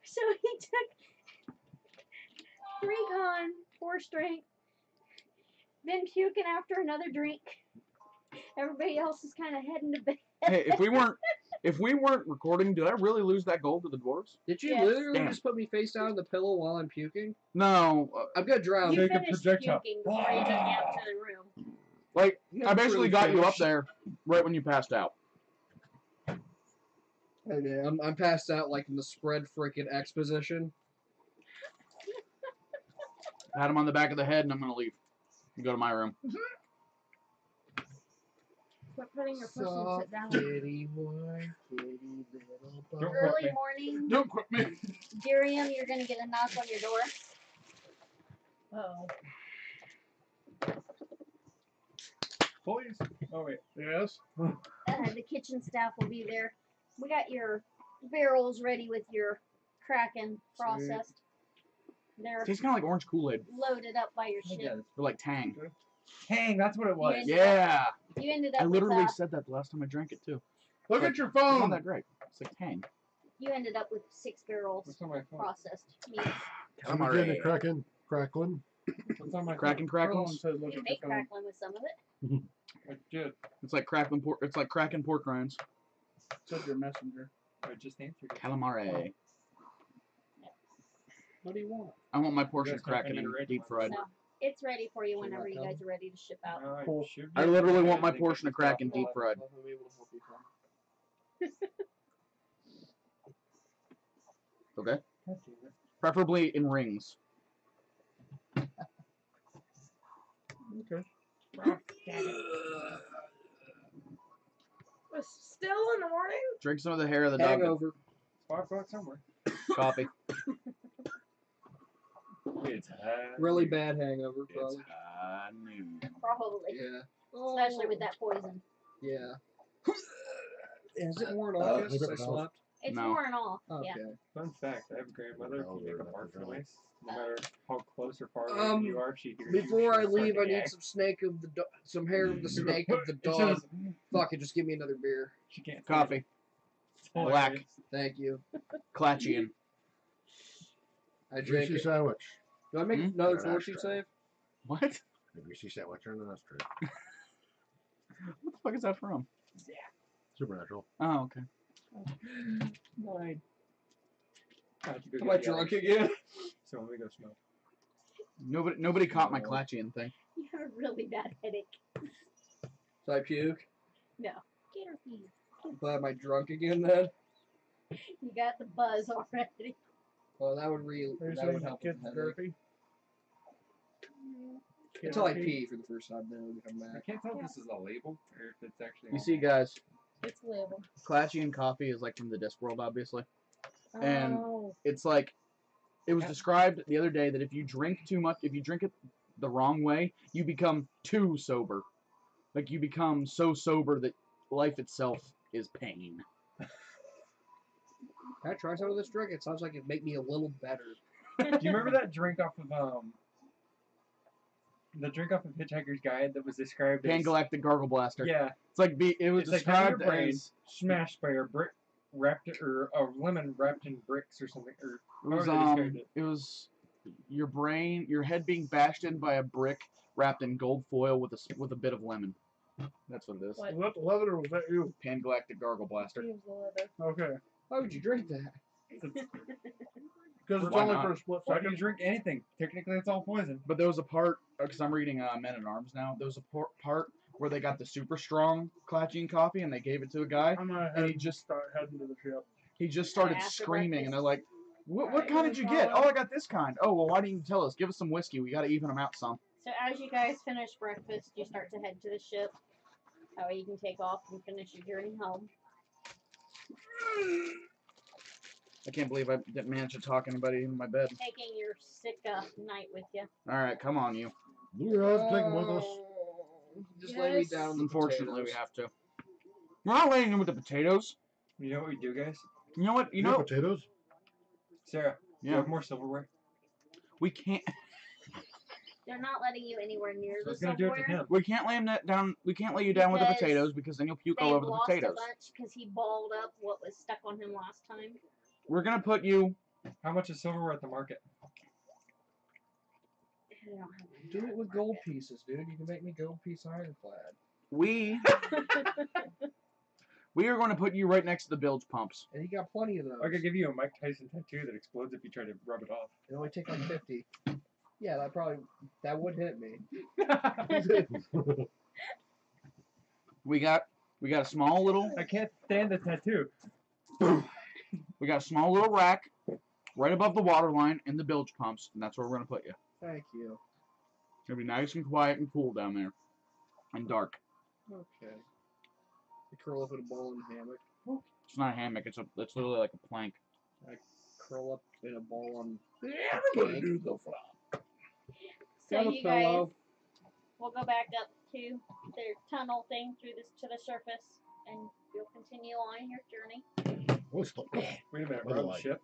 So he took 3 con, 4 strength, then puking after another drink. Everybody else is kind of heading to bed. Hey, if we weren't recording, did I really lose that gold to the dwarves? Did you Yes. literally Damn. just put me face down on the pillow while I'm puking? No, I'm gonna drown. You Take a finished projectile. puking before you went out to the room. like You I basically really got you up finished. there right when you passed out. Okay, I'm passed out like in the spread freaking X position. Pat him on the back of the head, and I'm gonna leave. And go to my room. Quit putting your push and Soft sit down. kitty boy, kitty little boy. Don't Early morning, Don't quit me. Durium, you're going to get a knock on your door. Please. Oh wait. Yes. The kitchen staff will be there. We got your barrels ready with your Kraken processed. They're Tastes kind of like orange Kool-Aid, loaded up by your ship. or like Tang. Tang, that's what it was. Yeah, You ended I up literally with said that the last time I drank it too. Look But at your It's not phone. that great. It's like Tang. 6 barrels What's on my phone? processed meat. I'm getting a cracking, crackling. What's on my Cracking phone? crackles? Says look You at make your phone. crackling with some of it. I did. It's like cracking pork. It's like cracking pork rinds. Said your messenger. I just answered it. Calamari. What do you want? I want my portion Yes, I cracking need and a red deep one. fried. So it's ready for you So whenever you not guys are ready to ship out. Cool. I literally want my portion of Kraken deep fried. Okay. Preferably in rings. Okay. Still in the morning? Drink some of the hair of the dog. Hangover. $5 somewhere. Coffee. It's Really bad hangover, It's probably. high noon. Probably. Yeah. Especially with that poison. Yeah. Is it worn Oh, off yet leave since it I with slept? It's No. worn off. Okay. Yeah. Fun fact, I have a grandmother, if you make a bark noise, no matter how close or far Um, away you are, she hears you. Before I she'll leave, start I to need gag. some hair of the snake of the It dog. says- Fuck it, just give me another beer. She can't say it. Coffee. It's Black. hilarious. Thank you. Clatchian. I drank Greasy it. sandwich. Do I make Hmm? another Or an fortune ashtray. save? What? A greasy sandwich or an ashtray. What the fuck is that from? Supernatural. Oh, okay. Nine. I have to go Am get I the drunk others. again? So let me go smoke. Nobody caught my No. Clatchian thing. You have a really bad headache. So I puke? No. Get her feet. But am I drunk again then? You got the buzz already. Well, that would help with the headache. Until I pee for the first time, then it'll come I back. can't tell if this is a label or if it's actually. You on see, there. guys, It's label. Clatchian coffee is like from the Discworld, obviously. And Oh. it's like, it was described the other day that if you drink too much, if you drink it the wrong way, you become too sober. Like, you become so sober that life itself is pain. Can I try some of this drink? It sounds like it'd make me a little better. Do you remember that drink off of the drink off of Hitchhiker's Guide that was described as Pan-Galactic Gargle Blaster. Yeah, It's like, it was it's like having described your brain as, smashed by a brick wrapped or a lemon wrapped in bricks or something. Or it was, however they described it. it was your brain, your head being bashed in by a brick wrapped in gold foil with a bit of lemon. That's what it is. What? Was that the leather or was that you? Pan-Galactic Gargle Blaster. Use the leather. Okay. Why would you drink that? Because it's Why only not? for a split second. Why do you drink anything? Technically, it's all poison. But there was a part, because I'm reading Men at Arms now, there was a part where they got the super strong Clatchian coffee and they gave it to a guy, I'm gonna and he just start heading to the ship. he just started After screaming, and they're like, what Alright, kind did you get? follow. Oh, I got this kind. Oh, well, why didn't you tell us? Give us some whiskey. We got to even them out some. So as you guys finish breakfast, you start to head to the ship. That way you can take off and finish your journey home. I can't believe I didn't manage to talk anybody in my bed. Taking your sick knight with you. All right, come on, you. You guys take him with us. Just lay me Yes. down. in the Unfortunately, we potatoes. have to. We're not laying in with the potatoes. You know what we do, guys? You know what? You You have know, potatoes? Sarah, do you yeah, have more silverware? we can't. They're not letting you anywhere near So the it's gonna do it to silverware. him. We can't lay him down. We can't lay you down with the Because potatoes because then you'll puke all They've over the lost potatoes. a bunch because he balled up what was stuck on him last time. We're gonna put you. How much is silverware at the market? I don't have any Do it with gold pieces, dude. You can make me gold piece ironclad. We are going to put you right next to the bilge pumps. And he got plenty of those. I could give you a Mike Tyson tattoo that explodes if you try to rub it off. It only take like 50. Yeah, that would hit me. We got a small little I can't stand the tattoo. rack right above the water line in the bilge pumps, and that's where we're gonna put you. Thank you. It'll be nice and quiet and cool down there, and dark. Okay. You curl up in a ball in a hammock. It's not a hammock. It's literally like a plank. Curl up in a ball on. Everybody do the flop. So Got a you guys pillow. will go back up to their tunnel thing through this to the surface, and you'll continue on your journey. What's the Wait a minute, What we're on do the I- ship.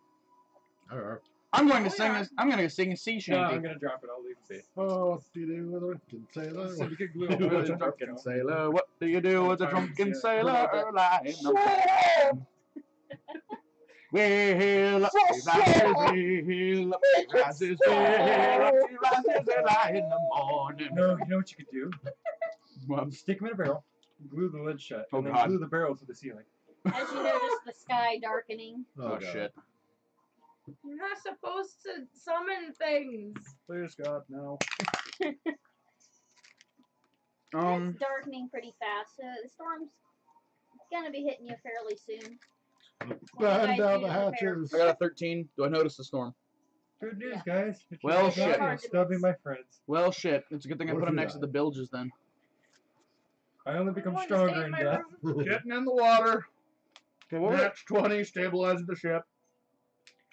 I don't know. I'm going to Oh, sing yeah. this. I'm going to sing a sea No, shanty. I'm gonna drop it. I'll leave it. Oh, what do you do with a drunken sailor? So you could glue a What whole is a bunch drunken of sailor? What do you do with a drunken Yeah. sailor? Lying on the well, he rises early in the morning. No, you know what you could do? Well, Stick them in a barrel, glue the lid shut, Oh, and then God. glue the barrel to the ceiling. As you notice the sky darkening, oh God. shit. You're not supposed to summon things. Please, God, no. it's darkening pretty fast, so the storm's gonna be hitting you fairly soon. Batten guys down do the prepare. hatches. I got a 13. Do I notice the storm? Good news, guys. If you Well, guys shit. are, you'll still be my friends. Well, shit. It's a good thing I What put if him you next to die? the bilges then. I only become Everyone just stay stronger in in my death. room. Getting in the water. Okay, what Match 20, stabilizing the ship.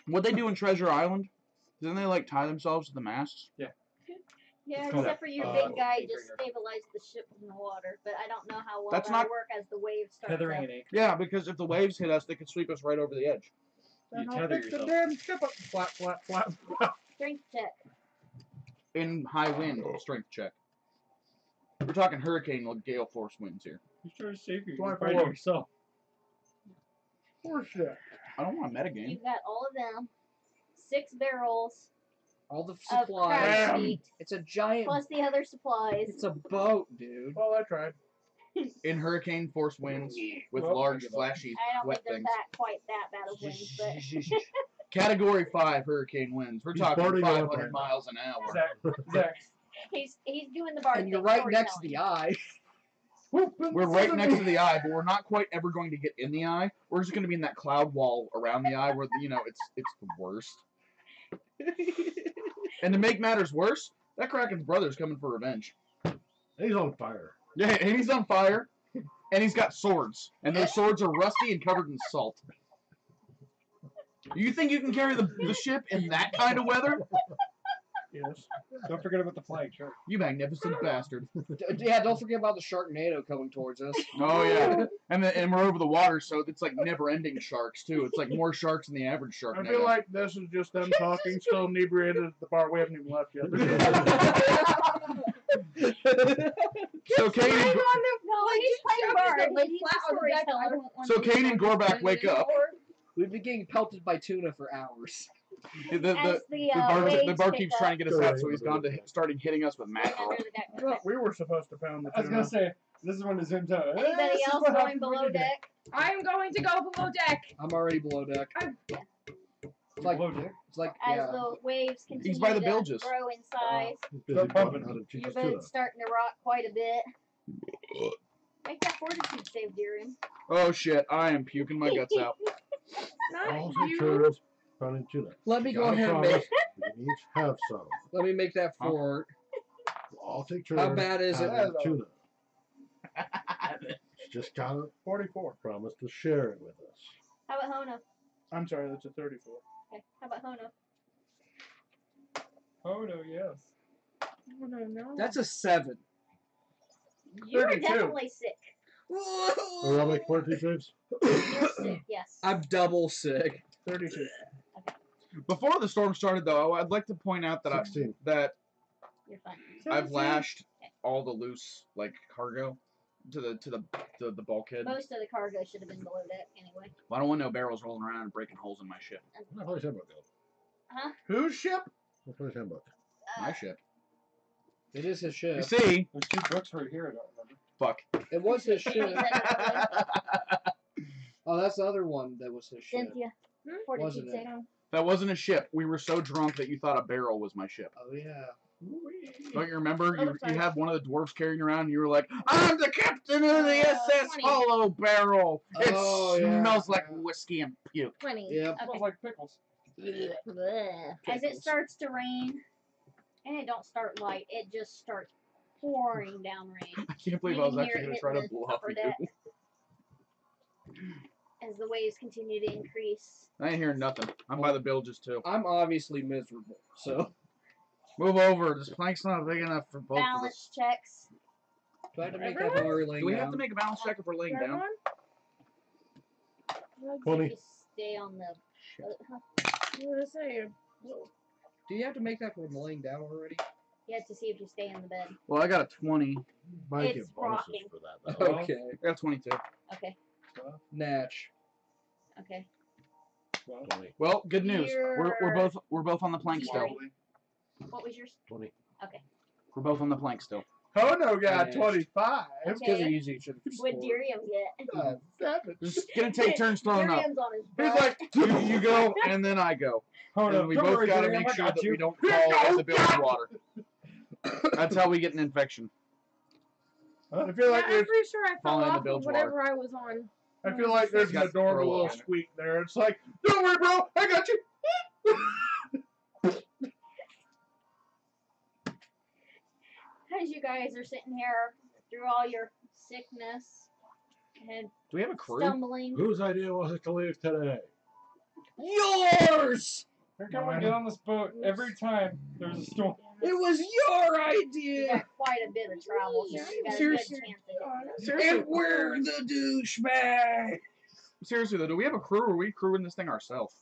what they do in Treasure Island? Didn't they like tie themselves to the masts? Yeah, It's called except for your a- big guy anchor just here. stabilized the ship in the water, but I don't know how well That's that'll not- work as the waves start Tethering to an anchor. Yeah, because if the waves hit us, they could sweep us right over the edge. You Then I'll tether fix the yourself. damn ship up. Flap, flap, flap. strength check. In high wind strength check. We're talking hurricane gale force winds here. He's trying to save you. Fly You're fighting forward. yourself. Poor shit. I don't want to metagame. You've got all of them, 6 barrels All the of supplies. crash Bam. meat, It's a giant. plus the other supplies. It's a boat, dude. Well, I tried. In hurricane force winds with Well, large, give up. flashy, I don't wet think there's things. that quite that bad of winds, but Category 5 hurricane winds. We're He's talking boarding up 500 right miles an hour. Zach, he's doing the bar And thing, you're right next to storytelling. the eye. We're right next to the eye, but we're not quite ever going to get in the eye. We're just going to be in that cloud wall around the eye where, it's the worst. And to make matters worse, that Kraken's brother's coming for revenge. He's on fire. Yeah, and he's on fire, and he's got swords, and those swords are rusty and covered in salt. You think you can carry the ship in that kind of weather? Yes. don't forget about the flying shark. You magnificent bastard. Yeah, don't forget about the Sharknado coming towards us. Oh, yeah. And we're over the water, so it's like never-ending sharks, too. It's like more sharks than the average shark. I feel like this is just them talking, still inebriated at the bar. We haven't even left yet. So Kane and, No, he's playing bard, but he's a storyteller. so Kane and Gorback wake up. We've been getting pelted by tuna for hours. As The the bar waves keeps pick trying to get us out, so he's Sorry. gone to starting hitting us with up mackerel. under the deck. Well, we were supposed to pound the I was tuna. gonna say, this is when it zooms out. This Anybody is else what going happens when below you get deck? I'm going to go below deck. I'm already below deck. It's like, below deck. it's like, As yeah. the waves continue by the to bilges. grow in size, He's busy Stop pumping. pumping how to teach your us tuna. boat's starting to rock quite a bit. Make that fortitude save, Deering. Oh shit, I am puking my guts out. Not All you. turns pounding tuna. Let me go Gotta ahead and promise make. we can each have some. Let me make that Huh? fort. We'll all take turns. How bad is it? pounding tuna. Just gotta 44. promise to share it with us. How about Hona? I'm sorry, that's a 34. Okay, how about Hona? Oh no, yes. Oh, no. That's a 7. You're 32. definitely sick. Oh, I'll make 42 saves. You're sick, yes. I'm double sick. 32. Before the storm started, though, I'd like to point out that 16. that You're fine. I've lashed all the loose like cargo to the bulkhead. Most of the cargo should have been below deck anyway. Well, I don't want no barrels rolling around and breaking holes in my ship. How far is Hembook go? Huh? Whose ship? How far is Hembook? My ship. It is his You ship. see? There's 2 books right here. I don't remember. Fuck. It was his Is ship. that Oh, that's the other one that was his ship. Cynthia? Hmm? Fortitude Wasn't it? save. That wasn't a ship. We were so drunk that you thought a barrel was my ship. Oh yeah. Don't you remember? Oh, You sorry. had one of the dwarves carrying around and you were like, I'm the captain of the SS 20. Hollow Barrel. It Oh, yeah, smells like yeah. whiskey and puke. 20. Yep. Okay. Smells like pickles. Blech. As it Pickles. starts to rain, and it don't start light, it just starts pouring down rain. I can't believe You I was can hear actually it going to try to hitting the bluff upper you. deck. As the waves continue to increase. I ain't hearing nothing. I'm by the bilges too. I'm obviously miserable, so Move over. This plank's not big enough for both of us. Balance checks. do I have to make that Everyone? while we're laying Do we down? have to make a balance check if we're laying down? Everyone? If 20. you stay on the. I was gonna say, Do you have to make that when we're laying down already? You have to see if you stay in the bed. Well, I got a 20. Might It's get bonuses rocking. for that, though. Well, Okay. I got a 22. Okay. Natch. Okay. Well, 20. Well, good news. We're You're- both on the plank still. Sorry. What was yours? 20. Okay. We're both on the plank still. oh no, God, Yes. 25. It's because Okay. we use each other's What sword. Dirium get? 7. Just gonna take turns throwing up. Dirium's on his He's butt. like, you go, and then I go. Hold And on, we don't both worry, gotta Darian, make I sure got that you. we don't Here fall goes. in the bilge water. That's how we get an infection. I feel like yeah, I'm there's, pretty sure I fell falling in the off bilge of whatever I was on. I feel like there's an Got adorable throw little up in it. squeak there. It's like, don't worry, bro, I got you. As you guys are sitting here through all your sickness and Do we have a crew? stumbling. Whose idea was it to leave today? Yours! Here come we get on this boat every time there's a storm. It was your You idea! got quite a bit of travel, so you got a good Seriously. chance of And we're the douchebag! Seriously though, do we have a crew or are we crewing this thing ourselves?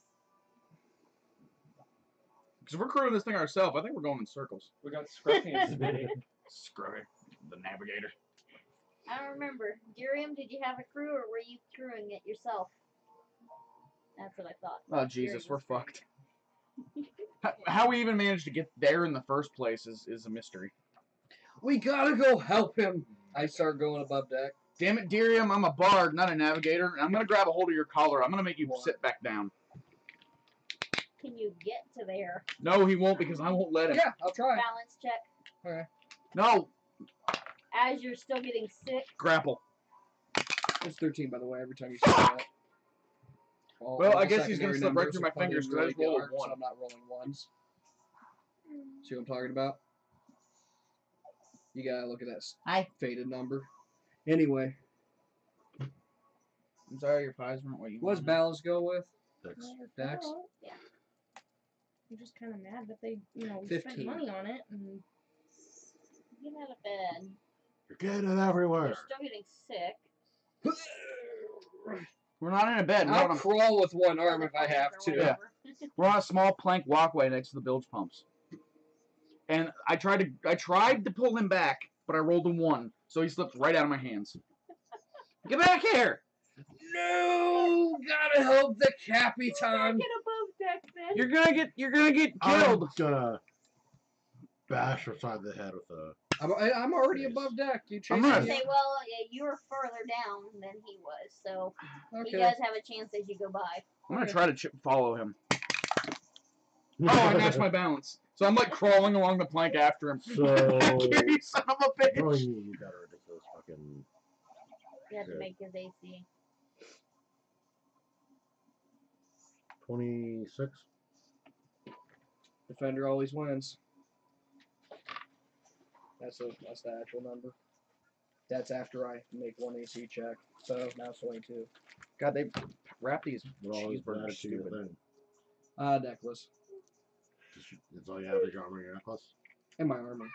Because if we're crewing this thing ourselves, I think we're going in circles. We got Scruffy and Smitty. Screwy. The navigator. I don't remember. Dirium, did you have a crew or were you crewing it yourself? That's what I thought. Oh Jesus, Dirium we're was crewing. fucked. How we even managed to get there in the first place is a mystery. We gotta go help him! I start going above deck. Damn it, Dirium, I'm a bard, not a navigator. And I'm gonna grab a hold of your collar. I'm gonna make you What? sit back down. Can you get to there? No, he won't because I won't let him. Yeah, I'll try. Balance check. No, As you're still getting sick. grapple. It's 13, by the way, every time you say that. Well, all I the guess he's gonna secondary slip right numbers through are my probably fingers 'cause I really just rolled a dark, one. So I'm not rolling ones. See what I'm talking about? You gotta look at that Hi. faded number. Anyway, I'm sorry, your pies weren't what you what's wanted. balance go with? 6. Dex? Yeah. I'm just kind of mad that they, we 15. spent money on it. And Get out of bed. You're getting everywhere. You're still getting sick. We're not in a bed. We're I'll on, crawl with one arm if I Other have plans to. or Yeah. whatever. we're on a small plank walkway next to the bilge pumps. And I tried to pull him back, but I rolled a 1, so he slipped right out of my hands. Get back here! No! Gotta help the Capitan! get above deck then. You're gonna get killed. I'm gonna bash her side of the head with a. I'm already Yes. above deck. You I'm chasing gonna- I me? say, well, yeah, you were further down than he was, so he Okay. does have a chance as you go by. I'm gonna try to follow him. Oh, I matched my balance. So I'm like crawling along the plank after him. So. You son of a bitch! Oh, you got a ridiculous fucking. You have to Good. make his AC. 26. Defender always wins. That's the actual number. That's after I make one AC check. So now it's 22. God, they wrap these We're always cheeseburgers back to your stupid. thing. Necklace. That's all you have is your armor and your necklace. And my armor.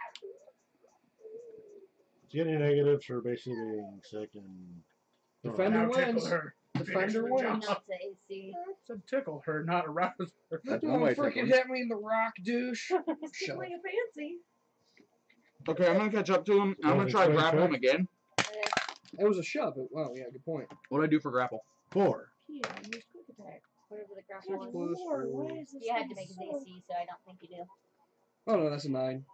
It's getting negatives for basically being sick and. Defender Now tickle wins. her. Defender Finish the wins. job. Not to AC. Said tickle her, not arouse her. That's You one way freaking tickling. hit me in the rock, douche. It's Shut like up. a fancy. Okay, I'm gonna catch up to him. I'm gonna try to grapple him again. It was a shove. Wow, yeah, good point. What do I do for grapple? 4. Here, use quick attack. Whatever the grapple Six was. plus Lord, four. why is this You had to thing make his so- AC, so I don't think you do. Oh no, that's a 9.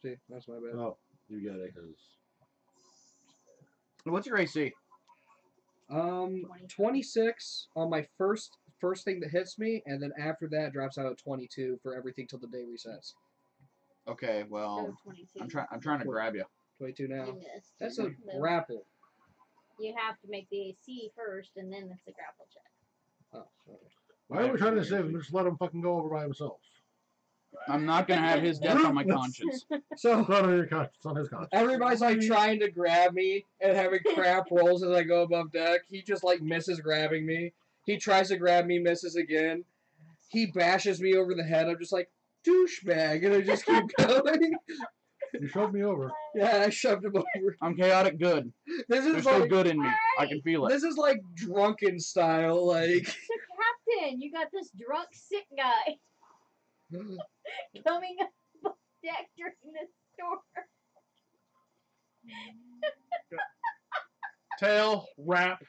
See, that's my bad. Oh, you get it because What's your AC? 26 on my first thing that hits me, and then after that it drops out at 22 for everything till the day resets. Okay, So well, 22. I'm trying to grab you. 22 now. You missed. That's a No. grapple. You have to make the AC first, and then it's a grapple check. Oh, okay. why are we trying to save him? Just let him fucking go over by himself. I'm not gonna have his death on my conscience. So It's not on your conscience. It's on his conscience. everybody's like trying to grab me and having crap rolls as I go above deck. He just like misses grabbing me. He tries to grab me, misses again. He bashes me over the head. I'm just like, douchebag, and I just keep going. You shoved me over. Yeah, I shoved him over. I'm chaotic good. This There's is still like good in me. I can feel it. this is like drunken style, like. Captain, you got this drunk sick guy coming up deck during this storm. Tail, wrap.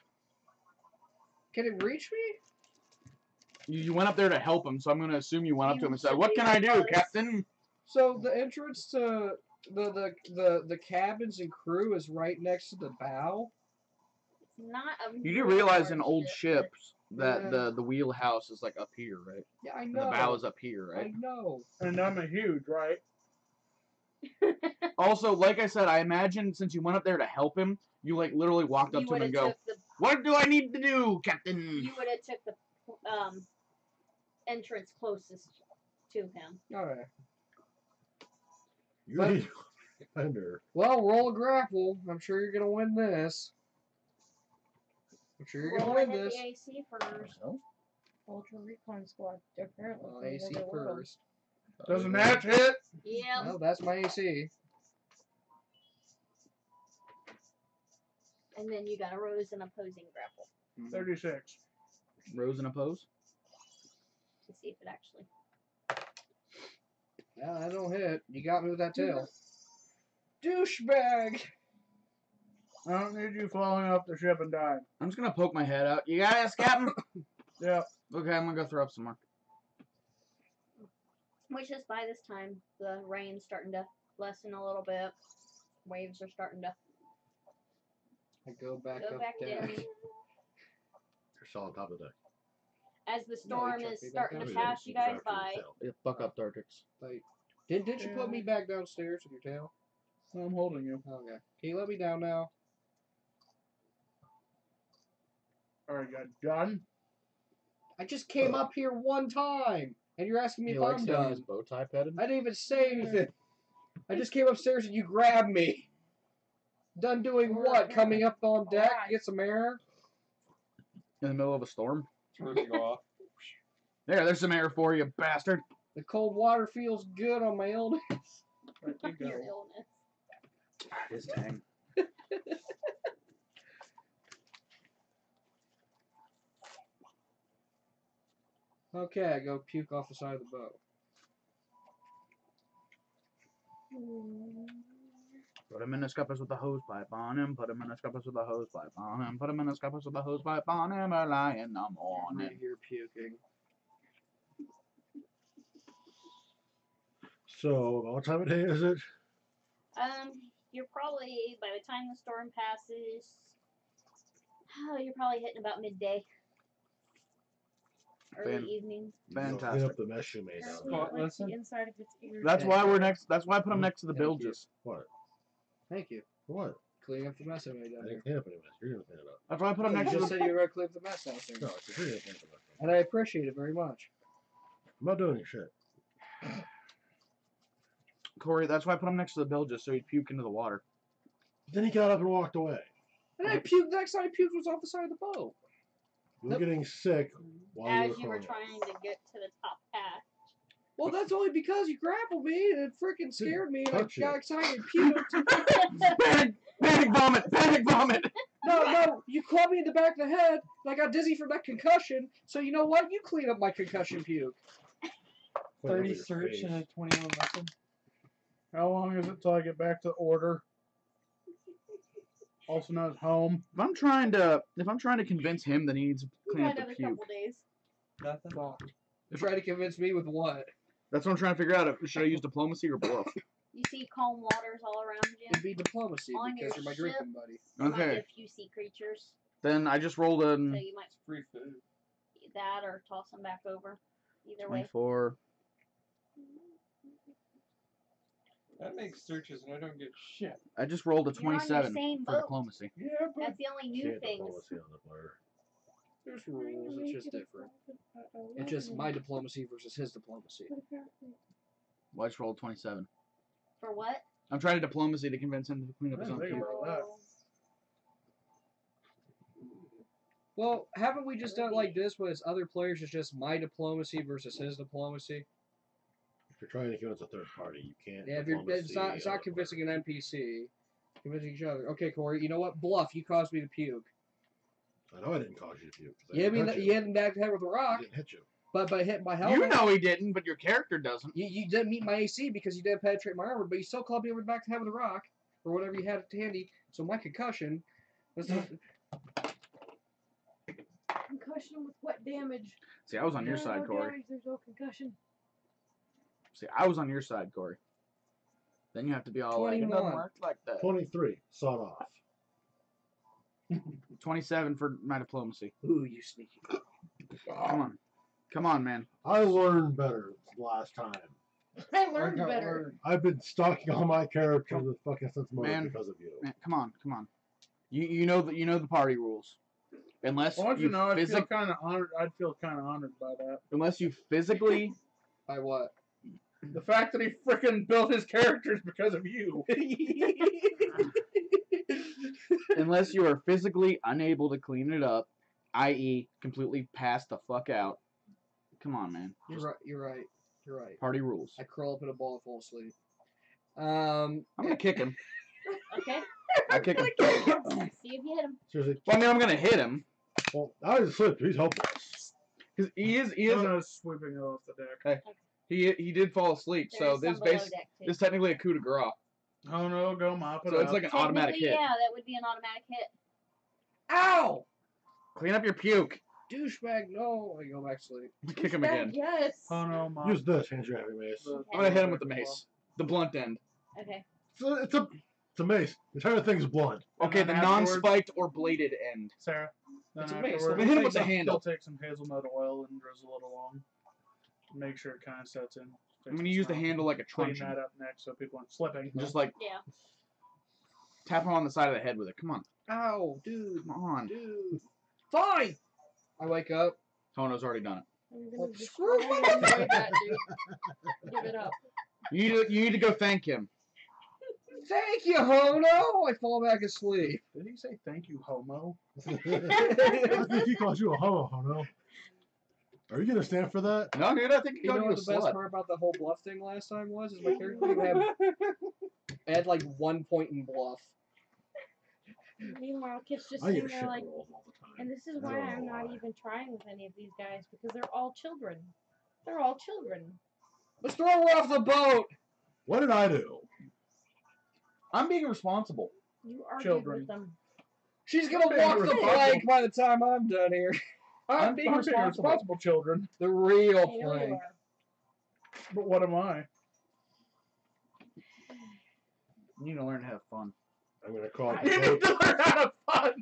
Can it reach me? You went up there to help him, so I'm gonna assume you went up to him and said, You "What can I do, close. Captain?" So the entrance to the cabins and crew is right next to the bow. It's not a You do really realize in large old ship, ships that Yeah. the wheelhouse is like up here, right? Yeah, I And know. the bow is up here, I right? know. And I'm a huge, right? but Also, like I said, I imagine since you went up there to help him, you like literally walked up you to him would and have go, took the "What do I need to do, Captain?" you would have took the entrance closest to him. All right. You But- need defender. Well, roll a grapple. I'm sure you're gonna win this. I'm sure you're gonna Roll win hit this. the AC first. Ultra Recon Squad. Apparently. Well, from AC another world. first. Doesn't that hit? Yep. Well, that's my AC. And then you got a rose and opposing grapple 36. Rose and oppose. to see if it actually. Yeah, that don't hit. You got me with that tail. Douchebag. I don't need you falling off the ship and dying. I'm just gonna poke my head out. You got this, Captain? Yeah. Okay, I'm gonna go throw up some more. Which is by this time the rain's starting to lessen a little bit. Waves are starting to I go back go up back deck. in. You're still on top of the deck. As the storm chucked is me back starting down. to Oh, yeah, pass you guys trapped by. yourself. Yeah, fuck up, Dartrix. Like, didn't you put me back downstairs with your tail? I'm holding you. Okay. Can you let me down now? Alright, got done. I just came up here one time, and you're asking me He if likes I'm having his done. bow tie petted. I didn't even say anything. I just came upstairs and you grabbed me. Done doing what? Coming up on deck, get some air? In the middle of a storm. Supposed to go off. There's some air for you, bastard. The cold water feels good on my illness. Right, you go. Your illness. His tang. Okay, I go puke off the side of the boat. Put him in the scuppers with the hose pipe on him. Put him in the scuppers with the hose pipe on him. Put him in the scuppers with the hose pipe on him. Early in the I'm morning. right here puking. So, what time of day is it? You're probably by the time the storm passes, you're probably hitting about midday, early Fan- evening. Clean Fantastic. up the mess you made out of Apparently it. it likes the Listen. inside of its ears. That's why we're next. That's why I put him next to the Thank you. bilges. What? Thank you. For what? Cleaning up the mess I made I down here. didn't clean up any mess. You're gonna clean it up. That's why I put him You next to just the. said you were going to clean up the mess downstairs. No, it's you're gonna clean up the mess. And I appreciate it very much. I'm not doing shit. Corey, that's why I put him next to the bilges so he'd puke into the water. Then he got up and walked away. And I puked, the next time I puked was off the side of the boat. You were getting sick while As you were crying. trying to get to the top hatch. Well, that's only because you grappled me and it freaking scared me and I touch you. got excited and puked. Panic vomit! Panic vomit! No, you clubbed me in the back of the head and I got dizzy from that concussion. So you know what? You clean up my concussion puke. Put it over 30 your search face. and a 21 lesson. How long is it till I get back to order? Also known as home. If I'm trying to convince him that he needs to We clean got up the another puke, couple days. Nothing. Try to convince me with what? that's what I'm trying to figure out. Should I use diplomacy or bluff? You see calm waters all around It'd you. be diplomacy On because your you're my ship. drinking buddy. There might be Okay, a few sea creatures, then I just rolled a so you might Free food. that or toss them back over. Either way. 24. That makes searches and I don't get shit. I just rolled a You're on your 27 same for boat. diplomacy. Yeah, but That's the only new Can't things. diplomacy on the player. There's rules. It's just different. It's just my diplomacy versus his diplomacy. Well, I just rolled 27. For what? I'm trying to diplomacy to convince him to clean up his own Think puke. about that. Well, haven't we just done it like this with other players? It's just my diplomacy versus his diplomacy. If you're trying to convince a third party, you can't. Yeah, if you're, it's not diplomacy convincing other an NPC. Convincing each other. Okay, Corey. You know what? Bluff. You caused me to puke. player. I know I didn't cause you to puke. 'cause I You hit me. didn't hit You hit in the head with a I rock, didn't hit you. but I hit my helmet. You know he didn't, but your character doesn't. You didn't meet my AC because you didn't penetrate my armor, but you still clubbed me over the back to head with a rock or whatever you had handy. So my concussion was Concussion with what damage? See, I was on your No, side, no Corey. damage, there's no concussion. See, I was on your side, Corey. Then you have to be all like, it doesn't 21. work like that. 23. Sawed off. 27 for my diplomacy. ooh, you sneaky. Come on. Come on, man. I learned better last time. I learned better. I've been stalking all my characters with fucking sense motive Man. because of you. Man, come on, come on. You know the party rules. Unless I want you you to know, physic- kind of honored. I'd feel kind of honored by that. unless you physically By what? The fact that he freaking built his characters because of you. unless you are physically unable to clean it up, i.e., completely pass the fuck out. Come on, man. You're right. You're right. You're right. Party rules. I curl up in a ball and fall asleep. I'm gonna kick him. Okay. I'll kick him. See if you hit him. Seriously. Well, I mean, I'm gonna hit him Well, I was asleep. He's hopeless. because he is I was sweeping it off the deck. he did fall asleep. So There's this some below base deck, too. this is technically a coup de grace. Oh no, go mop it So up. it's like an automatic Technically, hit. Yeah, that would be an automatic hit. Ow! Clean up your puke. Douchebag, no. I go back to sleep. Kick him again. Yes. Oh no, mom. Use this. Hands your heavy mace. I'm gonna hit him with the mace, the blunt end. Okay. It's a mace. The entire thing's blunt. Okay, And the then afterwards- non-spiked or bladed end. Sarah. Then It's a mace. afterwards, Hit him take with the some- handle. He'll take some hazelnut oil and drizzle it along. Make sure it kind of sets in. I'm gonna use the handle like a Clean truncheon. that up next so people aren't slipping. Just like Yeah. tap him on the side of the head with it. Come on, Ow, dude. come on. Dude. Fine! I wake up. Tono's already done it. I'm Well, gonna screw destroy and enjoy that, dude. Give it up. You need to go thank him. Thank you, Hono! I fall back asleep. Did he say thank you, homo? I think he calls you a homo, Hono. Are you gonna stand for that? No, dude, I think You you know got what you the a best slut. part about the whole bluff thing last time was? Is my character didn't had like 1 point in bluff. Meanwhile, Kit's just I sitting get there shit like, rolls all the time. and this is I why don't I'm know not why. even trying with any of these guys because they're all children. They're all children. Let's throw her off the boat! What did I do? I'm being responsible. You argued Children. with them. She's gonna being walk the responsible. plank by the time I'm done here. I'm being responsible, children. The real I know you plank. are. But what am I? You need to learn to have fun. I'm gonna call You need it. to learn how to fun.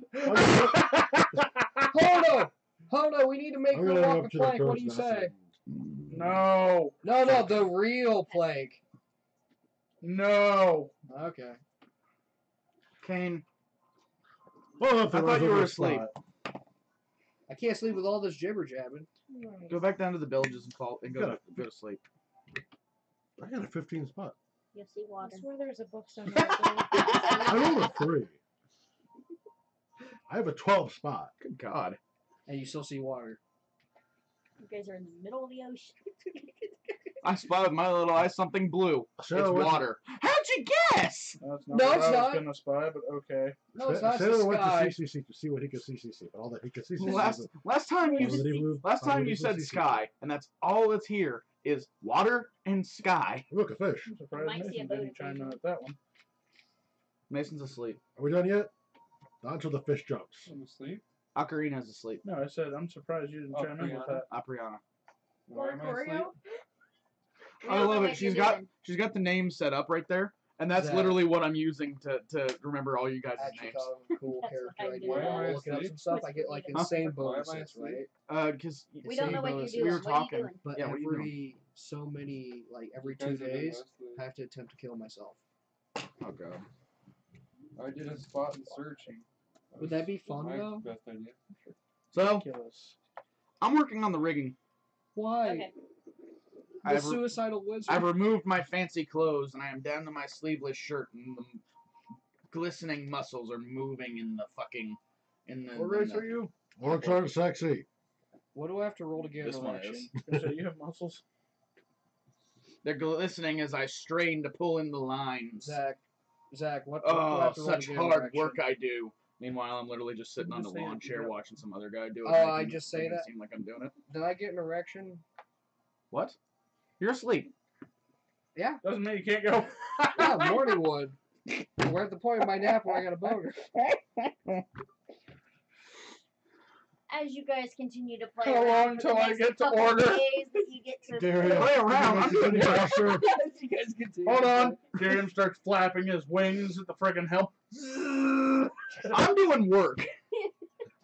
Hono! Hono, we need to make I'm her gonna go walk up the to the plank. What do person you and say? No. No, the real plank. No. Okay. Kane, Well, if I there thought was you a were good asleep. spot. I can't sleep with all this jibber jabbing. Nice. go back down to the villages and fall and Gotta- go to sleep. I got a 15 spot. You'll see I water. swear there's a book somewhere. I rolled a 3. I have a 12 spot. Good God. And you still see water. You guys are in the middle of the ocean. I spotted with my little eye something blue. Sarah It's went- water. How'd you guess? That's not No, what it's I was not. gonna spy, but okay. No, it's not. It's the Sailor went to sky. CCC to see what he could CCC, but all that he could CCC. Last time you was it blue? last Oh, time it you was said CCC. sky, and that's all that's here. is water and sky. Look, a fish. I'm surprised Might see a Mason boat didn't chime in occasionally. at that one. Mason's asleep. Are we done yet? Not until the fish jumps. I'm asleep. Ocarina's asleep. No, I said I'm surprised you didn't chime in with Brianna. that. Apriana. Why am I asleep? Oreo? We I don't know love what it. you're She's got the name set up right there, and that's Zach. literally what I'm using to remember all you guys' Actually names. thought of a cool That's character what I idea. did. Why am I While looking up asleep? some stuff, I get like Huh? insane Why am I bonuses, asleep? right? Because We don't know what you're bonuses. doing. We were What are you talking. doing? But Yeah, what are you doing? every so many, like every You 2 guys have been days, asleep. I have to attempt to kill myself. Oh god. I did a spot and searching. Would that be fun, my though? Best idea. So Ridiculous. I'm working on the rigging. Why? Okay. The I've, suicidal wizard. I've removed my fancy clothes and I am down to my sleeveless shirt and the glistening muscles are moving in the fucking What race are you? Orcs aren't sexy. What do I have to roll to get This an one erection? is. So you have muscles. They're glistening as I strain to pull in the lines. Zach, what do I Oh, have to roll to such get an hard erection? work I do. Meanwhile, I'm literally just sitting You on the just say lawn it, chair yeah. watching some other guy do it. Oh, making- I just say making it that? seem like I'm doing it. Did I get an erection? What? You're asleep. Doesn't mean you can't go. Yeah, morning wood. We're at the point of my nap where I got a boner. As you guys continue to play How around long for the till I next get to couple order? days that you get to Darius, Play around, I'm doing Continue work. posture. You guys continue. Hold on. Darian starts flapping his wings at the friggin' helm. I'm doing work.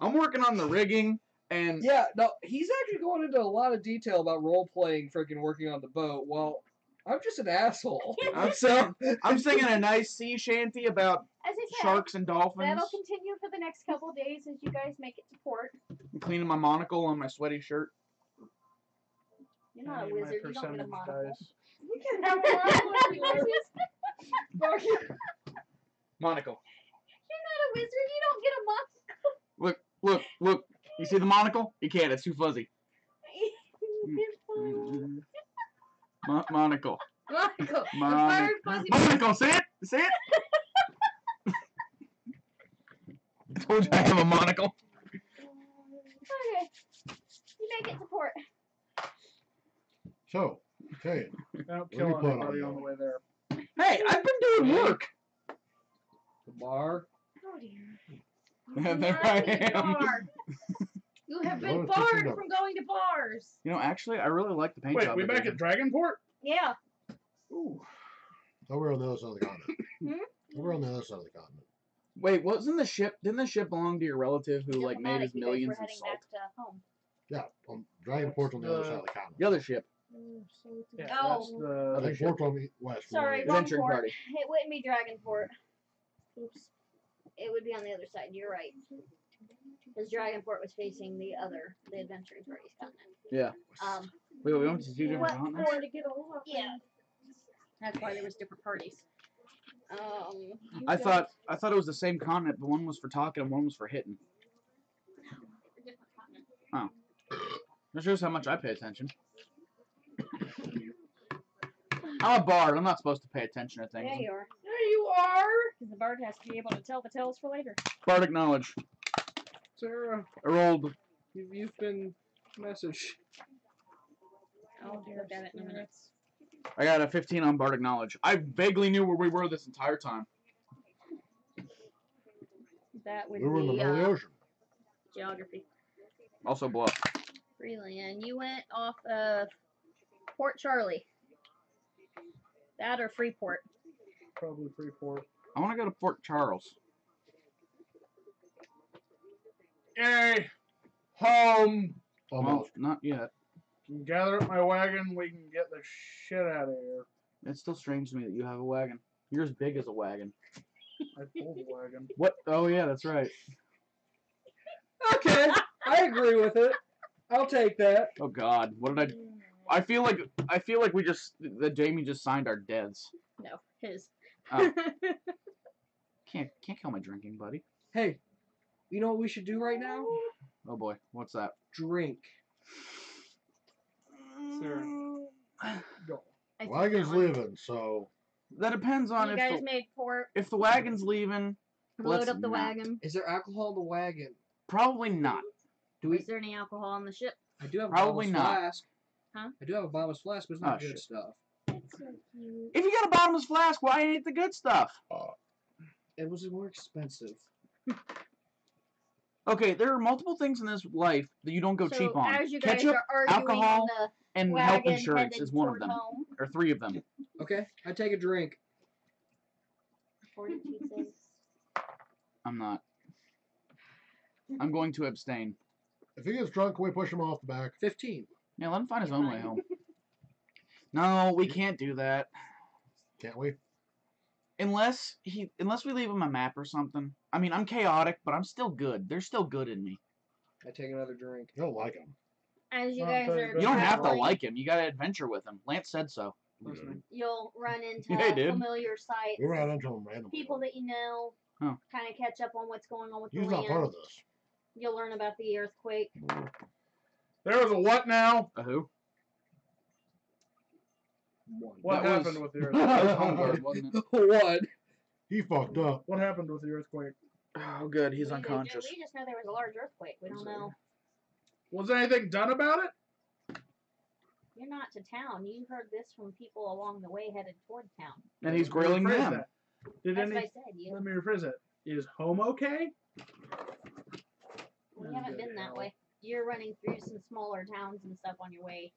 I'm working on the rigging and Yeah, no, he's actually going into a lot of detail about role playing, freaking working on the boat. Well, I'm just an asshole. I'm singing a nice sea shanty about As I said, sharks and dolphins. that'll continue for the next couple days as you guys make it to port. I'm cleaning my monocle on my sweaty shirt. You're not a Hey, my wizard. You don't get a percentage monocle. dice. We can have a monocle if we want. Monocle. You're not a wizard. You don't get a monocle. Look. You see the monocle? You can't. It's too fuzzy. Monocle. Monocle. Monocle. Fuzzy. Monocle. See it? See it? I told you I have a monocle. Okay. You make it to port. So, okay. Don't What do kill you put on anybody you? on the way there. Hey, I've been doing work. The bar. Oh dear. There I am. You have No, been it's just barred enough. from going to bars. You know, actually, I really like the paint Wait, job. we they back did. at Dragonport? Yeah. Ooh. Oh, we're on the other side of the continent. Hmm? We're on the other side of the continent. Wait, wasn't the ship? Didn't the ship belong to your relative who like made his Diplomatic, you guys millions were in heading salt? back to home. Yeah, Dragonport's on the other side of the continent. The other ship, Yeah, Oh. that's the. I think port's on the west. Sorry, We're wrong adventuring port. party. It wouldn't be Dragonport. Oops. It would be on the other side. You're right. Because Dragonport was facing the adventuring party's continent. Yeah. Wait, we went to two different What continents. Or to get a lot. Yeah. That's why there was different parties. I thought it was the same continent, but one was for talking and one was for hitting. Different continents. That shows how much I pay attention. I'm a bard. I'm not supposed to pay attention to things. Yeah, you are. There you are. Because the bard has to be able to tell the tales for later. Bardic knowledge. Sarah, I rolled. you've been messaged. I'll look at it in a minute. I got a 15 on Bardic knowledge. I vaguely knew where we were this entire time. That would We were in the be middle of the ocean. geography. Also bluff. Freeland, you went off of Port Charlie. That or Freeport. Probably Freeport. I want to go to Port Charles. Yay! Home! Well, Almost. not yet. Can gather up my wagon. We can get the shit out of here. It's still strange to me that you have a wagon. You're as big as a wagon. I pulled the wagon. What? Oh yeah, that's right. Okay, I agree with it. I'll take that. Oh God, what did I feel like that Jamie just signed our deaths. No, his. Oh. Can't kill my drinking buddy. Hey, you know what we should do right now? Oh boy, what's that? Drink. Sir. Go. I think Wagon's that one. leaving, so That depends on You if guys the, made port. if the wagon's leaving. Load let's up the not. wagon. Is there alcohol in the wagon? Probably not. Do we? Is there any alcohol on the ship? I do have a Probably bottle of not. flask. Huh? I do have a bottomless flask, but it's not Oh, good shit. stuff. It's so cute. If you got a bottomless flask, why ain't it the good stuff? It was more expensive. Okay, there are multiple things in this life that you don't go So cheap on. as you guys Ketchup, are arguing alcohol, on the and health wagon insurance headed is one of toward them, home, or 3 of them. Okay, I take a drink. 42 cents. I'm not. I'm going to abstain. If he gets drunk, can we push him off the back? 15. Yeah, let him find his You're own way fine. home. No, we can't do that. Can't we? Unless we leave him a map or something. I mean, I'm chaotic, but I'm still good. There's still good in me. I take another drink. You don't like him. As you Well, guys so are you You don't have to traveling, like him. You gotta adventure with him. Lance said so. Listening. you'll run into Yeah, dude. familiar sights, We ran into him randomly. people that you know, Oh. kind of catch up on what's going on with He's the not land. part of this. You'll learn about the earthquake. There was a what now? A who? One. What That was- happened with the That was earthquake? Homeguard, wasn't it? What? He fucked up. What happened with the earthquake? Oh, good. He's We unconscious. just know there was a large earthquake. We don't know. Was anything done about it? You're not to town. You heard this from people along the way headed toward town. And he's Let me grilling rephrase them. that. Did That's any? what I said. You Let me rephrase it. Is home okay? we haven't been that way. You're running through some smaller towns and stuff on your way.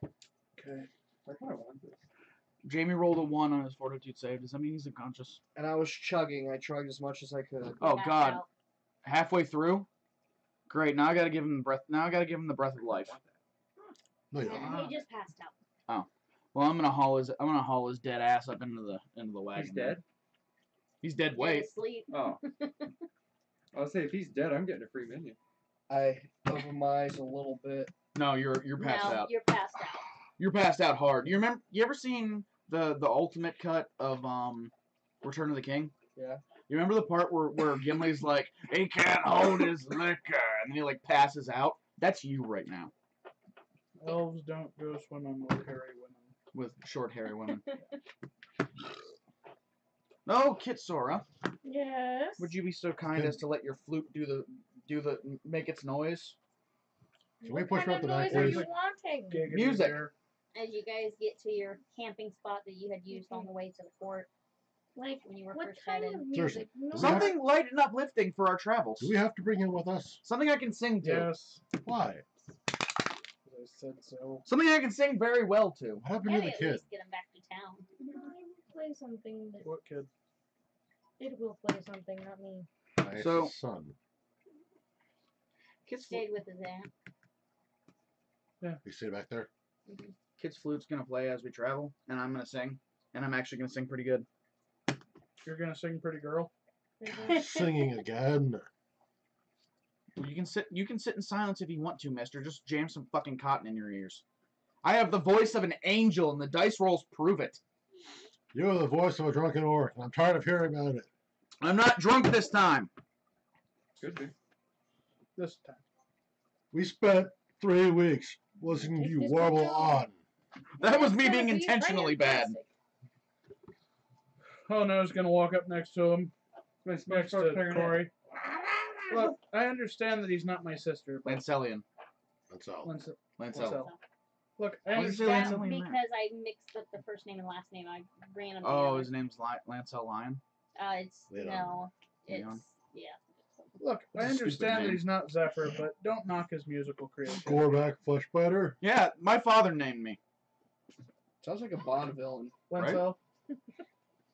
Okay. I kind of want this. Jamie rolled a 1 on his fortitude save. Does that mean he's unconscious? And I was chugging. I chugged as much as I could. Oh Pass God! out. Halfway through. Great. Now I gotta give him the breath. Now I gotta give him the breath of life. No, you And don't. he just passed out. Well, I'm gonna haul his dead ass up into the wagon. He's dead? He's dead Dead weight. asleep. Oh. I was saying, if he's dead, I'm getting a free menu. I opened my eyes a little bit. No, you're passed No, out. you're passed out. You're passed out hard. You ever seen the ultimate cut of Return of the King? Yeah. You remember the part where Gimli's like, he can't hold his liquor, and then he like passes out? That's you right now, Elves don't go swimming with hairy women. with short hairy women. No, Kitsora, Yes. would you be so kind as to let your flute do the make its noise? Can we What push kind her of up the back, noise are please? you wanting? Giggity Music. there. As you guys get to your camping spot that you had used on the way to the fort Like, when you were what first kind headed. of Seriously. music? No. Something light and uplifting for our travels. Do we have to bring him with us? Something I can sing to. Yes. Why? As I said so. Something I can sing very well to. What happened Yeah, to the at kid? least get him back to town. I will play something that What kid? it will play something, not me. My So- son. Kid's, Stayed with his aunt. You see back there? Kid's flute's gonna play as we travel, and I'm gonna sing, and I'm actually gonna sing pretty good. You're gonna sing Pretty Girl? Singing again. You can sit in silence if you want to, mister. Just jam some fucking cotton in your ears. I have the voice of an angel, and the dice rolls prove it. You're the voice of a drunken orc, and I'm tired of hearing about it. I'm not drunk this time. Could be. This time. We spent 3 weeks listening to you This warble is on. That was It's me gonna being be intentionally bad. fantastic. Oh no, is gonna walk up next to him, next to Corey. Look, I understand that he's not my sister, but Lancelian. That's all. Lancel. Lancel. Look, I What's his name? understand. Lancel? Because I mixed up the first name and last name. I ran them Oh, together. his name's Lancel Lion. It's Leon. no, Leon. it's yeah. Look, I That's a stupid understand that name. he's not Zephyr, but don't knock his musical creativity. Goreback flesh biter. Yeah, my father named me. Sounds like a Bond villain. Lancel.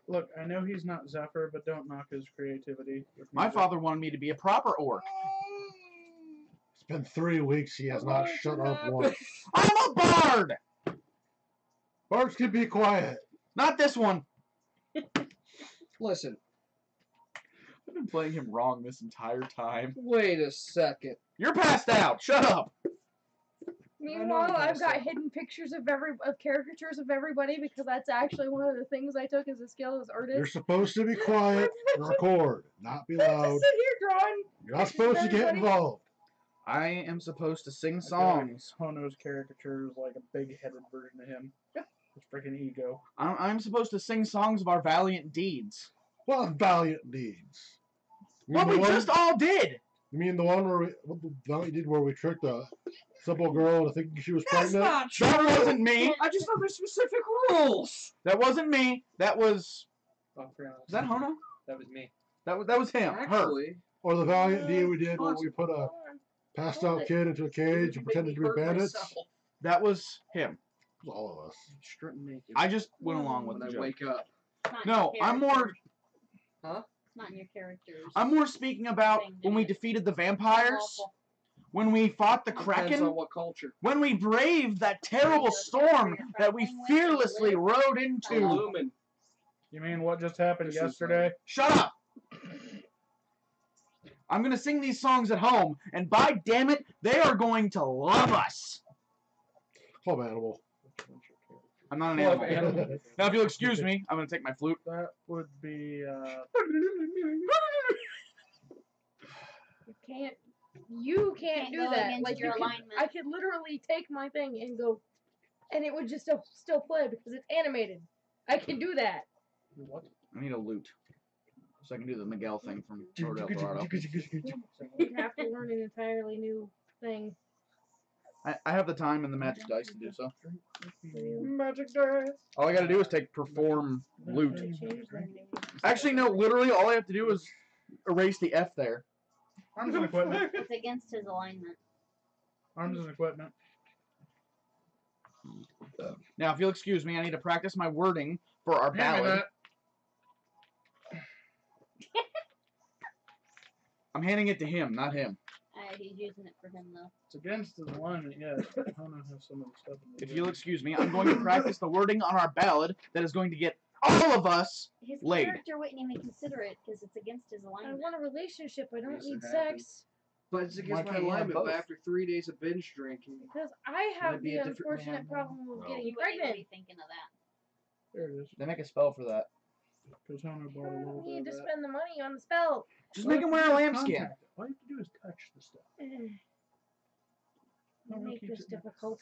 Look, I know he's not Zephyr, but don't knock his creativity. with My music. father wanted me to be a proper orc. It's been 3 weeks. He has not shut up once. I'm a bard! Bards can be quiet. Not this one. Listen, I've been playing him wrong this entire time. wait a second. You're passed out. Shut up. Meanwhile, I've got myself. hidden pictures of caricatures of everybody because that's actually one of the things I took as a skill as You're artist. supposed to be quiet and record, not be I loud. just sit here drawing. You're not supposed to get Everybody- involved. I am supposed to sing I feel songs. Like Hono's caricature is like a big-headed version of him. His freaking ego. I'm supposed to sing songs of our valiant deeds. What valiant deeds? You What mean we the one- just all did. You mean the one where we, what the valiant deed where we tricked simple girl to think she was That's pregnant. not true. That wasn't me. I just know there's specific rules. That wasn't me. That was. Oh, Was that Hono? that was me. That was him. Her. Actually, Or the valiant deed we did when we put a passed out kid into a cage and pretended to be bandits. It That was him. was all of us. Stripping naked. I just went along with when the I joke. wake up. It's not in No, your I'm more. character. Huh? It's not in your characters. I'm more speaking about Thing, when we didn't it? defeated the vampires, Lawful. when we fought the Depends Kraken, on what culture. when we braved that terrible storm that we fearlessly rode into. Illumin. You mean what just happened This is yesterday? Shut up! I'm gonna sing these songs at home, and by damn it, they are going to love us. Club animal. I'm not an Club animal. animal. Now, if you'll excuse me, I'm gonna take my flute. That would be. You can't do go that. against Like your you could, alignment. I could literally take my thing and go, and it would just still play because it's animated. I can do that. What? I need a lute, so I can do the Miguel thing from Road El Dorado. You'd have to learn an entirely new thing. I have the time and the magic dice to do so. Magic dice. All I gotta do is take perform lute. They changed their name. Actually, no. Literally, all I have to do is erase the F there. Arms and equipment. It's against his alignment. Arms and equipment. Now, if you'll excuse me, I need to practice my wording for our Hand me ballad. that. I'm handing it to him, not him. He's using it for him though. It's against his alignment, yes. I don't know how some of the stuff in the If you'll excuse me, I'm going to practice the wording on our ballad that is going to get all of us. His Laid. character wouldn't even consider it because it's against his I alignment. want a relationship. I don't Yes, it need happens. sex. But it's against Why my can't you have alignment. But both? after 3 days of binge drinking, Because I have Might be the a different unfortunate man. problem of No. getting You wouldn't even pregnant. be thinking of that. There it is. They make a spell for that. Because Hono I bought a little don't bit need of to that. spend the money on the spell. Just make him wear a lambskin. Contact it. All you have to do is touch the stuff. You make this difficult.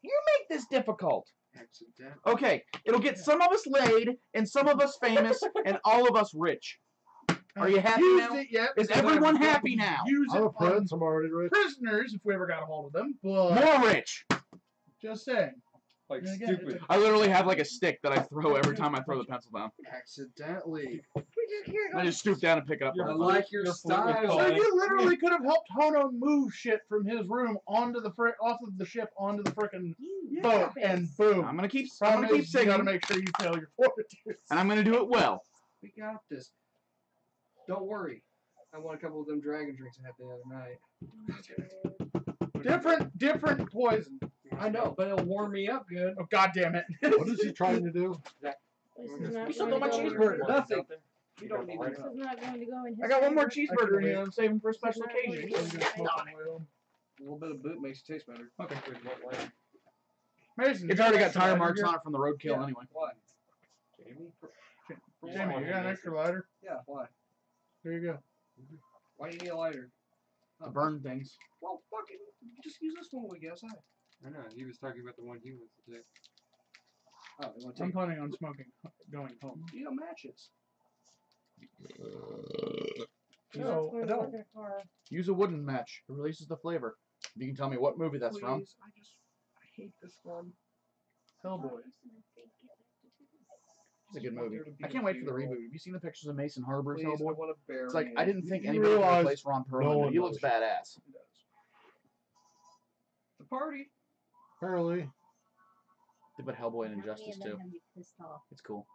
You make this difficult. accident. Okay, it'll get some of us laid, and some of us famous, and all of us rich. Are you happy Used now? it yet, Is because everyone I would happy now? Use it I'm a on prince. I'm already rich. prisoners if we ever got a hold of them. But More rich. just saying. Like Yeah, again, stupid. I literally have like a stick that I throw every time I throw the pencil down. Accidentally. We just can't I go. just stoop down and pick it up. Your I real flute- quick. like your your flute was style. So calling. you literally could have helped Hono move shit from his room onto the off of the ship onto the frickin' boat, and boom. I'm gonna keep Problem is, you singing, gotta and make sure you tell your fortitude. I'm gonna do it well. We got this. Don't worry. I want a couple of them dragon drinks I had the other night. Different poison. I know, but it'll warm me up good. Oh, god damn it. What is he trying to do? This is not You still going got to my go cheeseburger. in- Nothing. You You don't need This to. is not going to go in his I got one more favor. cheeseburger in here. I'm saving for a special Not going occasion. to go in his favor. A little bit of boot makes it taste better. Okay. Mason, It's already got tire marks on it from the roadkill Yeah. anyway. Why? Jamie? Jamie, you got an extra lighter? Yeah, why? Here you go. Why do you need a lighter? To burn things. Well, fucking just use this one when we get outside. I know, he was talking about the one he wants to take. Oh, you want to I'm take planning on smoking going home. you know matches. No, I Going to don't. work in a car. Use a wooden match. It releases the flavor. If you can tell me what movie that's from. Please, I hate this one. Hellboy. It's a good movie. I can't wait for the reboot. Have you seen the pictures of Mason Harbour's Please, I Hellboy? want to bury It's like I it. didn't think You anybody would realize replace Ron Perlman, no but one he looks knows. badass. The party. Apparently, They put Hellboy in How many Injustice of them too. have you pissed off? It's cool.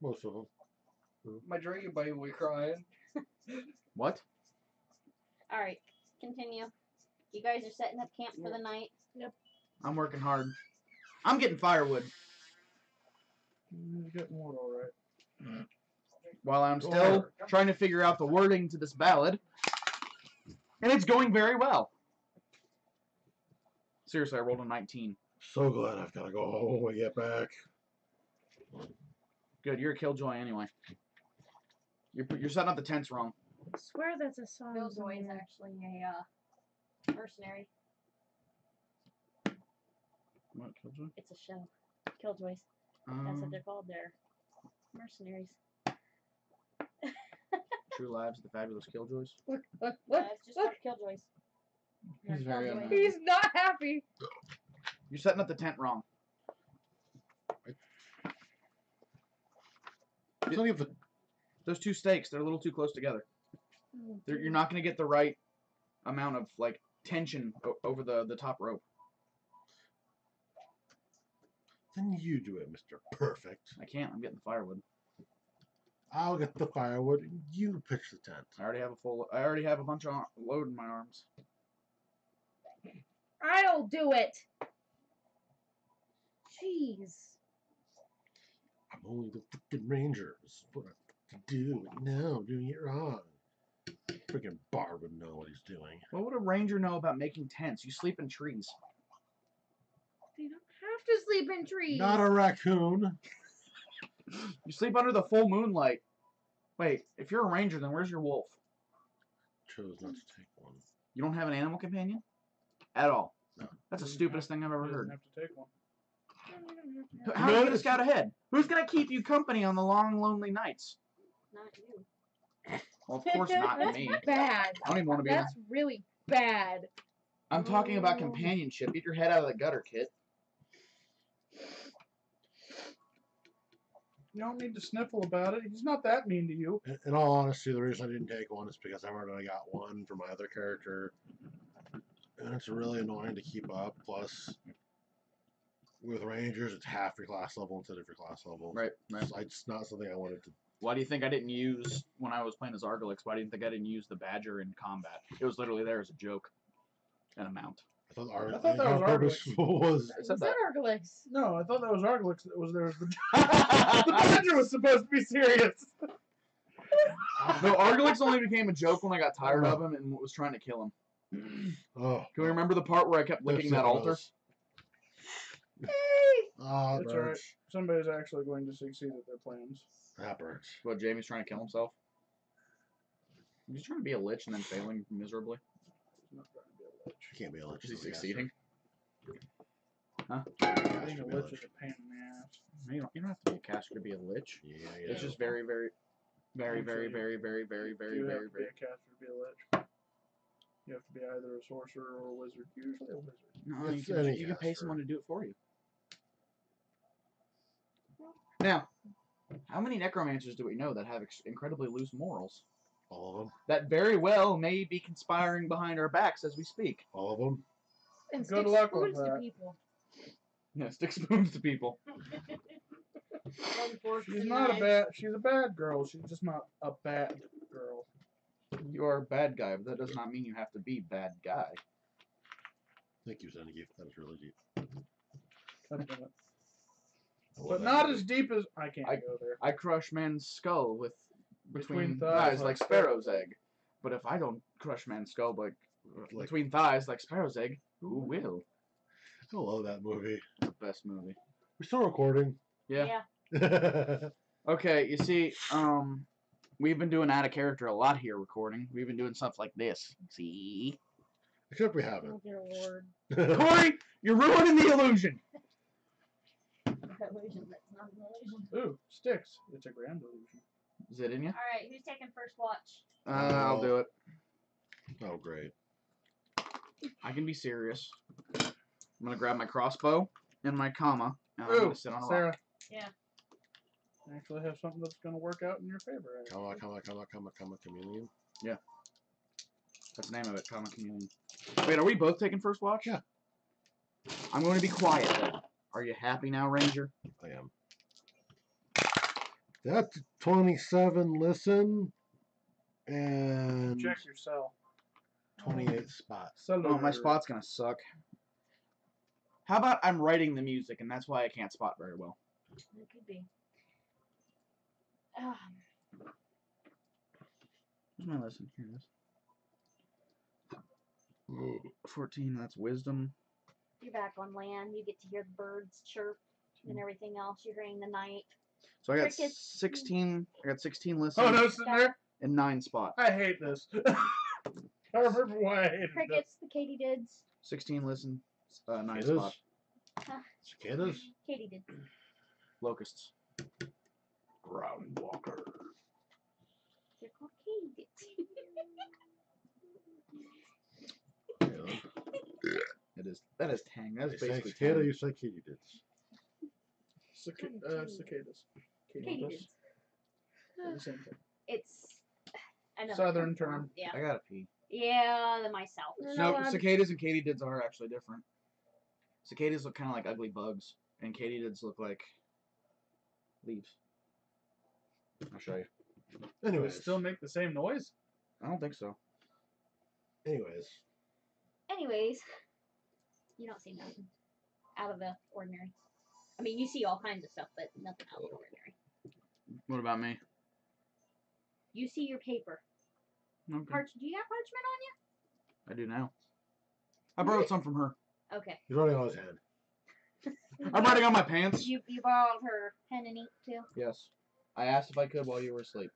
most of them. My dragon buddy will be crying. What? All right, continue. You guys are setting up camp for the night. I'm working hard. I'm getting firewood He's getting wood all right. while I'm Go still on. trying to figure out the wording to this ballad. And it's going very well. Seriously, I rolled a 19. So glad I've got to go home when we get back. Good, you're a killjoy anyway. You're setting up the tents wrong. I swear that's a song. Killjoy is somewhere. actually a mercenary. What, killjoy? It's a show. Killjoys. That's what they're called. They're mercenaries. True Lives of the Fabulous Killjoys. What? It's just called Killjoys. He's very unhappy. He's not happy. You're setting up the tent wrong. It's not even. Those two stakes, they're a little too close together. You're not going to get the right amount of like tension over the top rope. Then you do it, Mr. Perfect. I can't. I'm getting the firewood. I'll get the firewood. And you pitch the tent. I already have a bunch of load in my arms. I'll do it. Jeez. I'm only the freaking ranger. This is what I have to do. No, I'm doing it wrong. Freaking Bard would know what he's doing. What would a ranger know about making tents? You sleep in trees. They don't have to sleep in trees. Not a raccoon. You sleep under the full moonlight. Wait, if you're a ranger, then where's your wolf? Chose not to take one. You don't have an animal companion? At all. No. That's the stupidest thing I've ever Doesn't heard. have to take one. How are you going to scout ahead? Who's going to keep you company on the long, lonely nights? Not you. Well, of course not That's me. bad. I don't even want to be in That's really bad. I'm talking about companionship. Get your head out of the gutter, kid. You don't need to sniffle about it. He's not that mean to you. In all honesty, the reason I didn't take one is because I already got one for my other character. And it's really annoying to keep up. Plus, with Rangers, it's half your class level instead of your class level. Right, right. It's not something I wanted to. Why do you think I didn't use, when I was playing as Argalix, why do you think I didn't use the Badger in combat? It was literally there as a joke. And a mount. I thought, I thought that was purpose was. I Was said that that. Argalix? No, I thought that was Argalix that was there. The Badger was supposed to be serious. No, Argalix only became a joke when I got tired of him and was trying to kill him. Oh. Can we remember the part where I kept licking that altar? Ah, It's alright. Somebody's actually going to succeed at their plans. That burns. What, Jamie's trying to kill himself? He's trying to be a lich and then failing miserably. He's not trying to be a lich. You can't be a lich. Is he as a succeeding? Huh? caster. Being a Be a lich is a pain in the ass. No, you don't have to be a caster to be a lich. Yeah, It's just very, very, very, very, very, very, very, very, You very, have to be very. a caster to be a lich. You have to be either a sorcerer or a wizard. Usually a wizard. No, It's you any can pay caster. someone to do it for you. Now, how many necromancers do we know that have incredibly loose morals? All of them. That very well may be conspiring behind our backs as we speak. All of them. And Good stick luck with spoons to that. people. Yeah, stick spoons to people. She's not a bad. She's a bad girl. She's just not a bad girl. You are a bad guy, but that does not mean you have to be bad guy. Thank you, Zenigi. That was really deep. God damn it. I love But that not movie. as deep as I can't go there. I crush man's skull with between Between thighs thighs like like sparrow's egg. But if I don't crush man's skull like between thighs like sparrow's egg, who will? I love that movie. The best movie. We're still recording. Yeah. Except Okay, you see, we've been doing out of character a lot here recording. We've been doing stuff like this. See? we haven't. Oh dear lord. Corey, you're ruining the illusion. Illusion, that's not an illusion. Ooh, sticks. It's a grand illusion. Is it in you? Alright, who's taking first watch? I'll do it. Oh, great. I can be serious. I'm gonna grab my crossbow and my comma, and I'm Ooh, gonna sit on a Sarah. rock. Yeah. I actually have something that's going to work out in your favor. Come on, chameleon. That's the name of it, comma chameleon. Wait, are we both taking first watch? Yeah. I'm going to be quiet then. Are you happy now, Ranger? I am. That's 27 listen and Check your cell. 28 spots. Oh, my Cellular. spot's gonna suck. How about I'm writing the music, and that's why I can't spot very well. It could be. Where's my lesson? Here it is. 14, that's wisdom. You're back on land. You get to hear the birds chirp and everything else. You're hearing the night. So I got Crickets. 16. I got 16 listens Oh, no, it's in there? and 9 spots. I hate this. I remember why I hated this. Crickets, the katydids. 16 listen, 9 Cicadas? spots. Cicadas? Katydid. Locusts. Groundwalker. They're called katydids. Yeah, down. It is. That is tang. That You is say basically cicada, tang. you say katydids. Cicadas. Katydids. They're the same thing. It's another Southern term for 'em. term. Yeah. I gotta pee. Yeah, the myself. No, No, I'm- cicadas and katydids are actually different. Cicadas look kind of like ugly bugs, and katydids look like leaves. I'll show you. Do they Anyways, still make the same noise? I don't think so. anyways, Anyways, you don't see nothing out of the ordinary. I mean, you see all kinds of stuff, but nothing out of the ordinary. What about me? You see your paper. Okay. Do you have parchment on I do now. I borrowed some from her. you? Okay. he's running on his hand. I'm writing on my pants. You borrowed her pen and ink too? Yes. I asked if I could while you were asleep.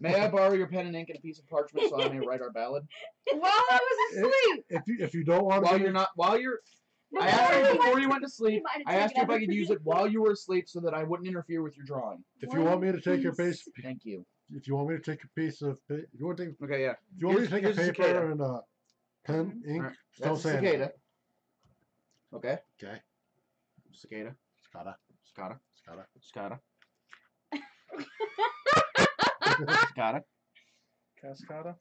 May I borrow your pen and ink and a piece of parchment so I may write our ballad? While I was asleep. If you don't want While to, you're not, while you're. I Before asked you you before went- you went to sleep. might have I asked you if taken I could use it while you were asleep so that I wouldn't interfere with your drawing. if you want me to take your Please. piece, Thank you. if you want me to take a piece of, if you want to take, Okay, yeah. if you want me to take a Here's a paper cicada. and a pen, ink, Alright, don't That's a say cicada. anything. Okay. Okay, Cicada. cicada, Cicada. cicada. Cicada. Cicada. Cascada?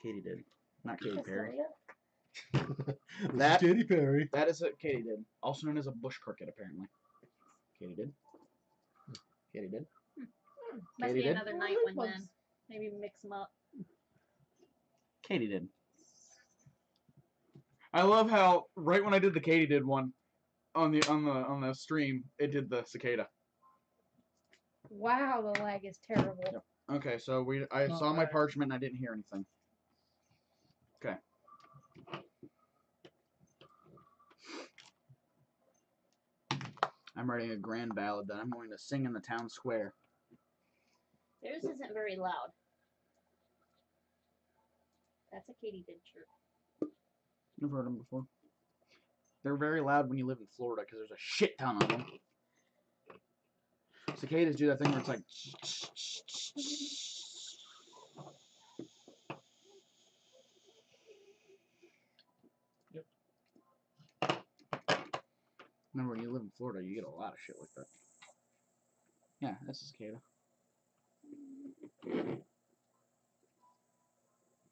Katie did. Not Katy Perry. This That- is Katy Perry. That is a Katy did. Also known as a bush cricket, apparently. Katy did. Katy did. Must Katie be did? another Oh, night lip one bugs. then. Maybe mix them up. Katy did. I love how right when I did the Katy did one on the stream, it did the cicada. Wow, the lag is terrible. Yep. Okay, so I Not saw my bad. parchment and I didn't hear anything. Okay. I'm writing a grand ballad that I'm going to sing in the town square. Theirs isn't very loud. That's a katydid chirp. I've heard them before. They're very loud when you live in Florida because there's a shit ton of them. Cicadas do that thing where it's like. Remember, when you live in Florida, you get a lot of shit like that. Yeah, that's a cicada.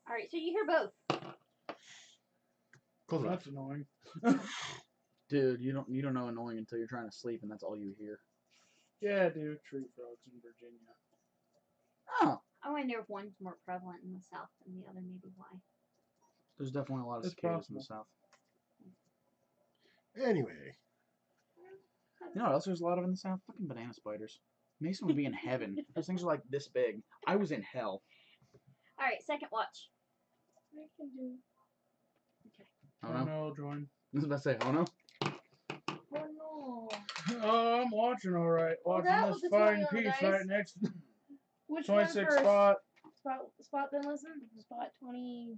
Alright, so you hear both. Close enough. That's annoying. Dude, you don't know annoying until you're trying to sleep and that's all you hear. Yeah, dude, tree frogs in Virginia. Oh, I wonder if one's more prevalent in the south than the other, maybe why. there's definitely a lot of It's cicadas in the possible. south. Anyway, You know what else there's a lot of in the south? Fucking banana spiders. Mason would be in heaven. Those things are like this big. I was in hell. Alright, second watch. I can do. Oh Oh no. no, join. I was about to say, oh no. Oh no. Oh, I'm watching all right. Oh, Watching that this was the fine 20 on the piece dice. right next. Which one 26 first? spot. Spot then listen? Spot 20.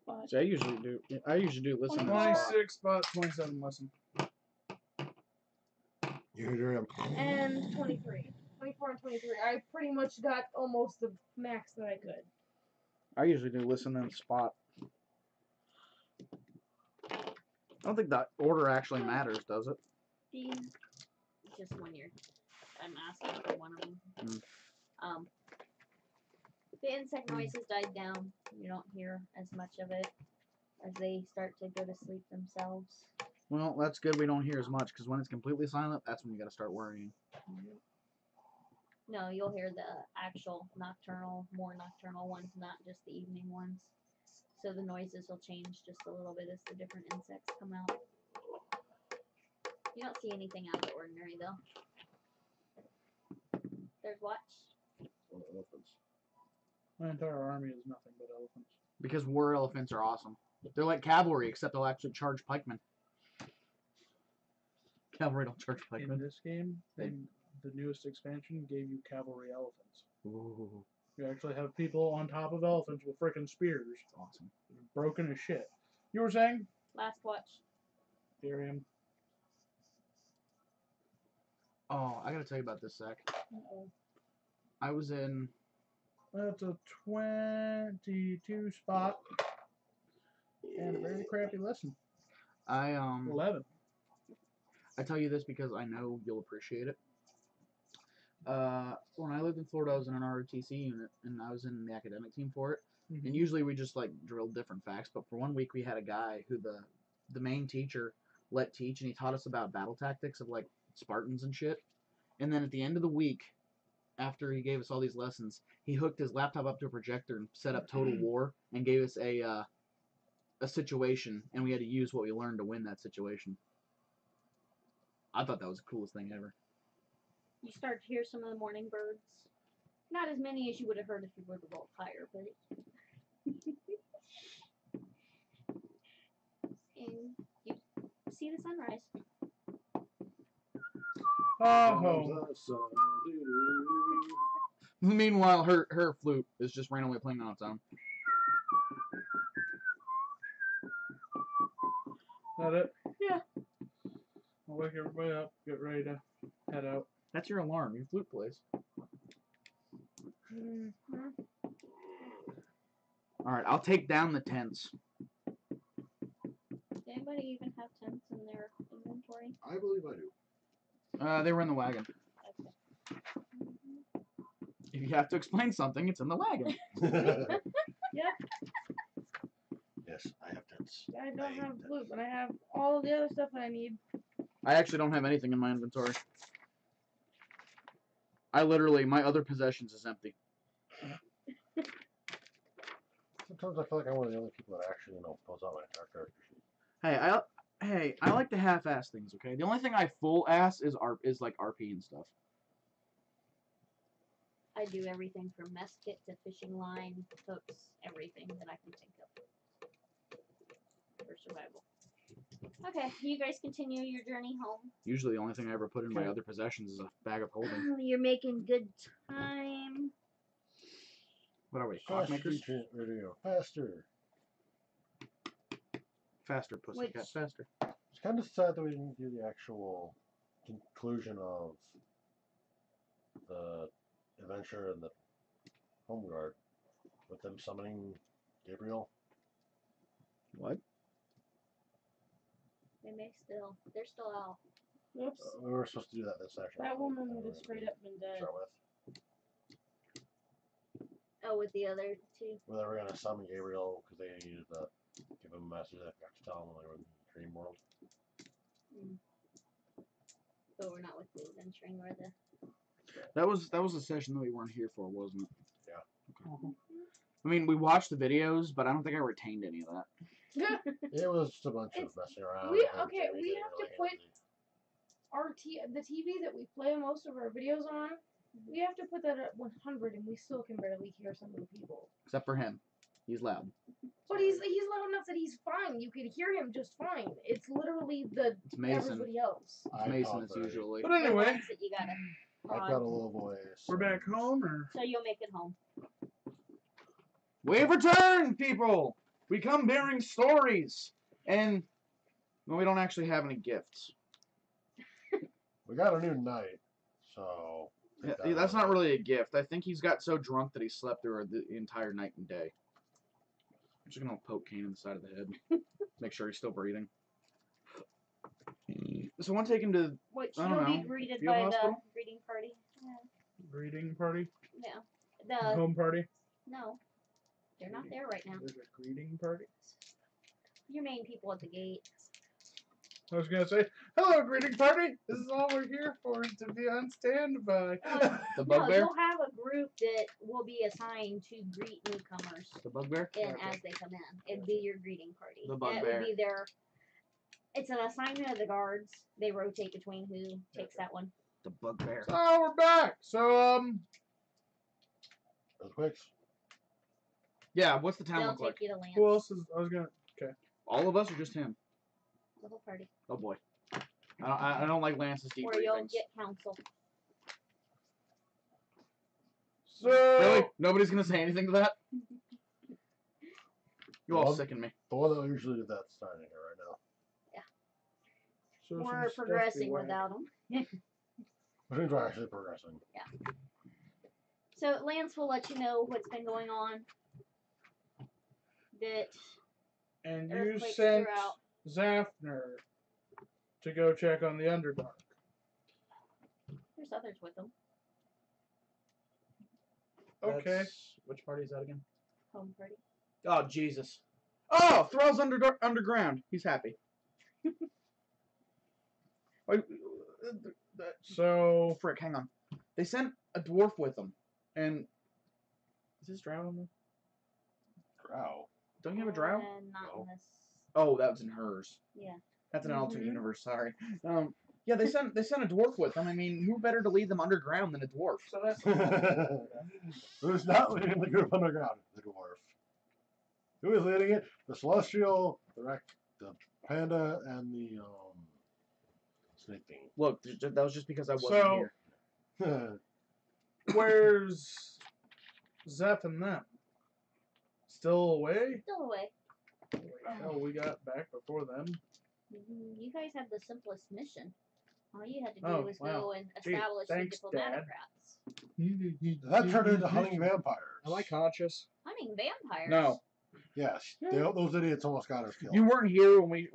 Spot. See, I usually do listen to the 26. spot. 26 spot, 27 listen. you hear him. And 23. 24 and 23. I pretty much got almost the max that I could. I usually do listen and spot. I don't think that order actually matters, does it? Just when you're. I'm asking for one of them. The insect noises died down. You don't hear as much of it as they start to go to sleep themselves. Well, that's good we don't hear as much, because when it's completely silent, that's when you gotta start worrying. No, you'll hear the actual more nocturnal ones, not just the evening ones. So the noises will change just a little bit as the different insects come out. You don't see anything out of the ordinary though. There's watch. My entire army is nothing but elephants. Because war elephants are awesome. They're like cavalry, except they'll actually charge pikemen. Cavalry don't charge In pikemen. this game, They- the newest expansion gave you cavalry elephants. Ooh, You actually have people on top of elephants with freaking spears. awesome. Broken as shit. You were saying? Last watch. Darium. Oh, I gotta tell you about this, Zach. Uh-oh. I was in That's a 22 spot. And a very crappy lesson. I 11. I tell you this because I know you'll appreciate it. When I lived in Florida, I was in an ROTC unit, and I was in the academic team for it. Mhm. And usually we just like drilled different facts, but for 1 week we had a guy who the main teacher let teach, and he taught us about battle tactics of like Spartans and shit. And then at the end of the week, after he gave us all these lessons, he hooked his laptop up to a projector and set up Total War and gave us a situation, and we had to use what we learned to win that situation. I thought that was the coolest thing ever. You start to hear some of the morning birds. Not as many as you would have heard if you were to roll higher, but and you see the sunrise. Oh, Meanwhile, her flute is just randomly playing on its own. that it? Yeah. I'll wake everybody up, get ready to head out. That's your alarm. Your flute plays. Mhm. All right, I'll take down the tents. Does anybody even have tents in their inventory? I believe I do. They were in the wagon. Okay. If you have to explain something, it's in the wagon. Yes, I have tents. I don't have flute, but I have all the other stuff that I need. I actually don't have anything in my inventory. I literally, my other possessions is empty. Sometimes I feel like I'm one of the only people that actually, fills out my entire character sheet. Hey, I like to half-ass things. Okay, the only thing I full-ass is like RP and stuff. I do everything from mess kit to fishing line, hooks, everything that I can think of for survival. Okay, you guys continue your journey home. Usually, the only thing I ever put in my Okay. other possessions is a bag of holding. You're making good time. What are we, Faster, clockmakers? radio. Faster. Faster, pussycat, Which- faster. It's kind of sad that we didn't do the actual conclusion of the adventure and the home guard with them summoning Gabriel. What? They're still out. Oops. We were supposed to do that this section. That woman would have straight up been dead. Start with. Oh, with the other two. Well, they were going to summon Gabriel because they needed to give him a message that got to tell him when they were in the dream world. But we're not with the adventuring or the. That was a session that we weren't here for, wasn't it? Yeah. Okay. I mean, we watched the videos, but I don't think I retained any of that. It was just a bunch of It's- messing around. we- and okay, Jamie we getting have to really put- handsy. the TV that we play most of our videos on, we have to put that at 100, and we still can barely hear some of the people. Except for him. He's loud. But he's loud enough that he's fine. You can hear him just fine. It's literally the It's Mason. everybody else. It's I Mason, talk as very- usually. But the anyway, ones that you gotta. I've got a low voice. we're back home, or So you'll make it home. We've returned, people! We come bearing stories! And, well, we don't actually have any gifts. We got a new night, so. take that That's out. not really a gift. I think he's got so drunk that he slept through the entire night and day. I'm just gonna poke Kane in the side of the head. Make sure he's still breathing. So I want to take him to... Which I you'll don't be know. greeted Field by hospital? the greeting party. greeting party, Yeah. The home party. no, they're not there right now. There's a greeting party. Your main people at the gate. I was gonna say, hello, greeting party. This is all we're here for, is to be on standby. The No, bugbear? you'll have a group that will be assigned to greet newcomers The bugbear? in as they come in. It'd be your greeting party. The That bugbear. would be their. It's an assignment of the guards. They rotate between who takes that one. The bugbear. So we're back. So Earthquakes. Yeah, what's the town They'll look take like? you to Lance. who else is? I was gonna. All of us or just him? The whole party. Oh boy. I don't like Lance's deep Or you'll briefings. get counsel. So Really? Nobody's gonna say anything to that? You all Well, sicken me. The one that we usually do that's starting here right now. so We're some stuff progressing we whack. without them. Which means we're actually progressing. So Lance will let you know what's been going on. That And you earthquakes sent throughout. Zafner to go check on the Underdark. There's others with them. Okay. That's- which party is that again? Home party. Oh, Jesus. Oh, Thrall's underground. He's happy. Wait, So frick, hang on. They sent a dwarf with them. And is this drow in there? Drow. Don't you have a drow? Not No. in this. Oh, that was in hers. Yeah. That's an alternate Mhm. universe, sorry. Yeah, they sent a dwarf with them. I mean, who better to lead them underground than a dwarf? so that's Who's not leading the group underground? The dwarf. Who is leading it? The celestial, the panda, and the snake thing. Look, that was just because I wasn't So- here. where's Zeph and them? Still away? Still away. Hell, we got back before them. You guys had the simplest mission. All you had to do Oh, was wow. go and Gee, establish thanks, the Dad. diplomatocrats. That turned into hunting vampires. Am I conscious? Hunting vampires. No, Yes, those idiots almost got us killed. you weren't here when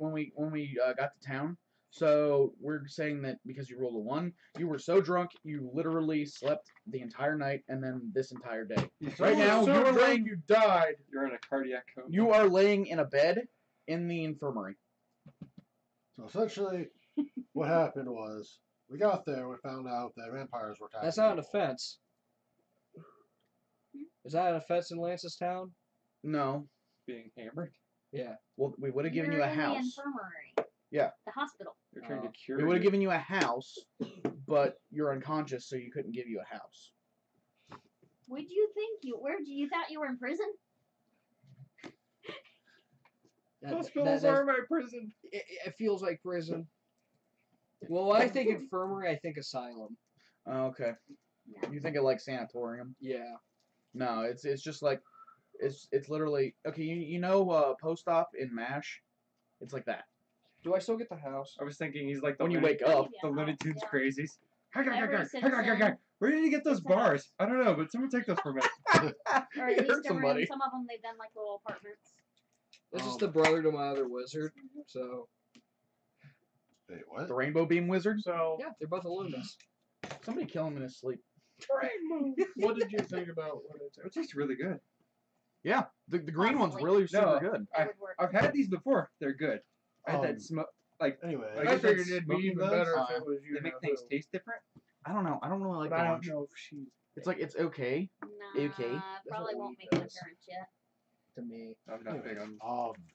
we got to town. So we're saying that because you rolled a 1, you were so drunk you literally slept the entire night and then this entire day. Right now, so you're drunk laying. you died. You're in a cardiac coma. You are laying in a bed in the infirmary. So essentially, what happened was we got there. We found out that vampires were attacking. That's not an people. offense. Is that an offense in Lance's town? No. being hammered. Yeah. Well, we would have given you You're a in house. The infirmary. Yeah. The hospital. You're trying to Oh. cure. We would have you. given you a house, but you're unconscious, so you couldn't give you a house. Where'd you think you? You thought you were in prison? Hospitals are my prison. It feels like prison. Well, when I think infirmary, I think asylum. Oh, okay. No. You think of like sanatorium? Yeah. No, it's just like it's literally okay. You know post-op in MASH? It's like that. Do I still get the house? I was thinking he's like the When you Looney- wake up, the Looney Tunes Yeah. crazies. Every citizen Where did you get those gets a bars? house. I don't know, but someone take those from me. Or You at least hurt a somebody. room. Some of them they've done like little apartments. This is the brother to my other wizard. So Wait, what? The Rainbow Beam Wizard. So, yeah, they're both Illuminus. Somebody kill him in his sleep. what did you think about what I took? It tastes really good. Yeah, the green one's Possibly. really super No. good. That would work. I've had these before. They're good. I had Um, that smoke. Like Anyway, I I guess figured that's it'd be smoking even bugs. better if it was you. they make know things who. taste different. I don't know. I don't really like But I don't orange. know if she's It's like it's okay. Nah, Okay. probably what won't weed make an does. appearance yet. To me. I'm not big on.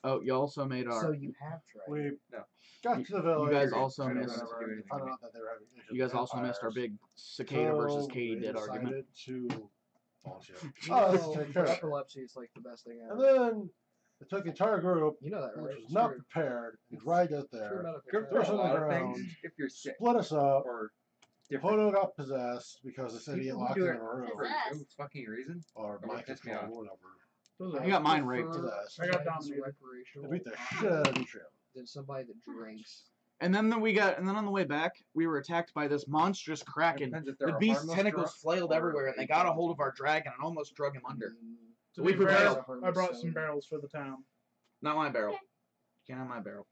Oh, you also made our. So you have tried. we No. got to the village. guys also and missed- whatever, found out that they were having issues You guys with also missed our vampires. big cicada versus So Katie we dead argument. decided to volunteer. You Oh, let's know, take for care of it. epilepsy, it's like the best thing And ever. then it took the entire group, You know that, which right? was not prepared, to drag us True there, medical Good term. for a on the lot of ground. things if you're sick split us up. or different. Pono got possessed because this idiot People who locked do him in it a room. for Possessed. no fucking reason. Or That would mind piss me control, off. whatever. those I are- got mine raped. Possessed. I got Somebody who's dominated. recreational They beat the shit out of Trim. than somebody that drinks. And then on the way back, we were attacked by this monstrous kraken. Depends if they're The a beast's harmless tentacles drug flailed or everywhere, and they got a hold of our dragon and almost drug him under. To We be fair, prevailed. I brought some barrels for the town. Not my barrel. Can't have my barrel.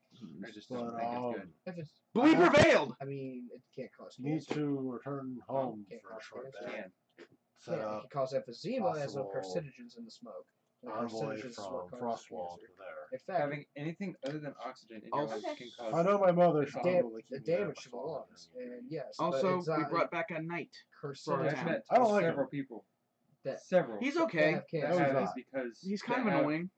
I just But, don't think it's good. If it's, But we prevailed. I mean, it can't cause Need cancer. to return home Can't for a cause short cancer. bit. Man, Set Yeah, it up can cause emphysema as no possible carcinogens in the smoke. And envoy carcinogens is what from causes Frostwall cancer. to there. In fact, having anything other than oxygen in your Also- lungs can I cause. know my mother It's should dam- probably the keep me out of damage to the my lungs. swamp. And yes, Also, but we brought back a knight. for our carcinogens I've town. met I don't like several him. people. That- Several. He's that okay. have that No, he's cancer. have it not. because He's kind they of have- annoying.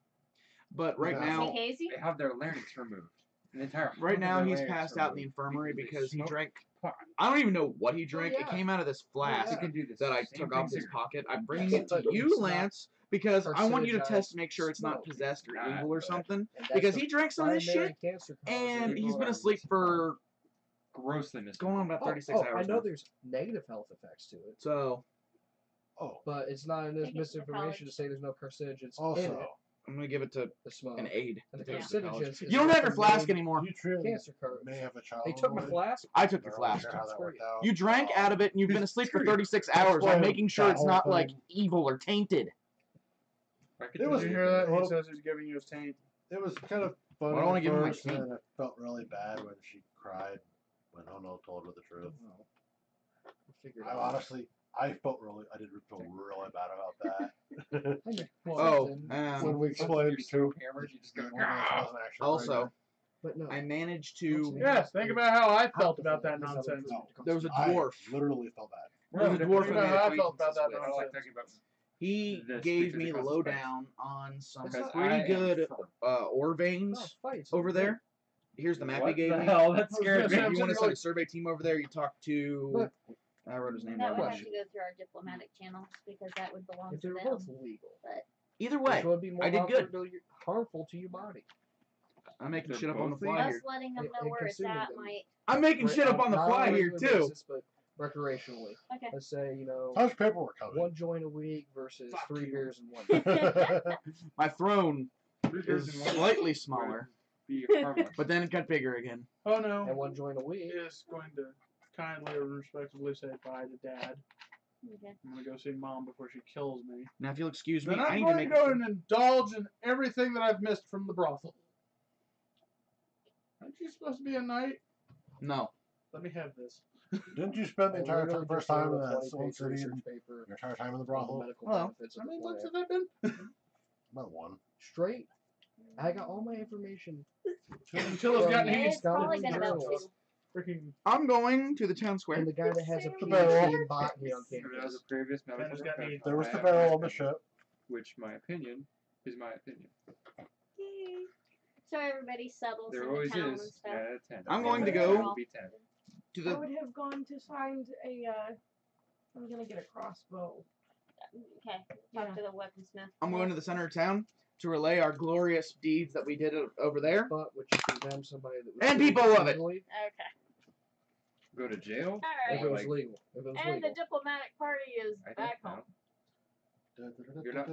But right Yeah. now, Is he hazy? They have their larynx removed. An entire right half now of their he's larynx passed out in the removed infirmary they because he smoke drank. pot. I don't even know what he drank. yeah. It came out of this flask You can do this that I same took thing off his here. pocket. I'm bringing Yes, it to but you, it's not Lance, because I want you to carcinogenic test to make sure it's not smoke. possessed or Nah, evil or but- something. And that's Because the he drank some of this primary shit, cancer cause and in he's been lungs. asleep for Grossly it's going on about 36 I hours know now. there's negative health effects to it, So Oh, but it's not in this Think it's misinformation to say there's no carcinogens in also, it. I'm gonna give it to the smoke. an aide. And the Yeah. carcinogens. is You don't have your flask recommended anymore. You truly Cancer curve. may have a child. They took my on flask. I took the your way. I'm not flask. sure how that worked out. You drank out of it and you've been asleep for 36 hours. I'm Explain making sure that it's whole not like thing. evil or tainted. I could It do was- Did you it. hear that? He Well- says he's giving you his taint. It was kind of funny Well, I wanna at give him my first, and taint. then it felt really bad when she cried when Ono told her the truth. I felt I did feel really bad about that. Oh, when and we explained You're to so hammered, you just go. one of us wasn't actually also, pregnant. But no. I managed to. Yes, think about how I felt about that nonsense. No, There was a I dwarf. literally felt bad. There was a Think dwarf in about how I there. felt about that I don't like nonsense. talking about He This gave because me it the causes lowdown on some That's not- pretty good ore veins fights. over there. Here's the map he What gave the me. hell? That I was scared gonna me. say, If you want to really- send a survey team over there, you talk to. Look. I wrote his name That down. would have to go through our diplomatic channels because that would belong If to they're them. both legal, Either which way, would be more I did harmful good. to your, harmful to your body. I'm making They're shit up on the both fly Us here. letting them And- know and where it's consuming at them. might. I'm making shit up on the Not fly on a here regular too. basis, but recreationally. Okay. Let's say, you know, How's your paperwork coming? one joint a week versus Fuck 3 you. beers in 1 day. My throne is slightly smaller, Be harmless. but then it got bigger again. Oh no. And 1 joint a week. Is going to kindly and respectfully say bye to Dad. Okay. I'm gonna go see Mom before she kills me. Now, if you'll excuse me, Then I I'm need to going to make. go and indulge in everything that I've missed from the brothel. Aren't you supposed to be a knight? No, Let me have this. Didn't you spend the I entire literally first just time in wrote a that 20-page Soul City research and paper your entire time in the on the brothel? medical Well, benefits How of the many books plan. have I been? About one. Straight. I got all my information. Until it's gotten It's any probably been about journals. 2. freaking. I'm going to the town And square. the guy that has a The barrel. PhD in botany on If that was campus. a previous medical Just got me. professional, There was I the have barrel my on the opinion, ship. which my opinion is my opinion. Yay. So everybody settles There in always the town is and stuff. out of 10. I'm going to There go will be 10. To I the. would have gone to find a. I'm gonna get a crossbow. Okay. Talk to the weaponsmith. I'm going to the center of town to relay our glorious deeds that we did over there. But would you condemn somebody that was And legal people love it. legally? Okay. Go to jail? Alright. If it was Like, legal. If it was And the legal. diplomatic party is I don't back know. home. You're not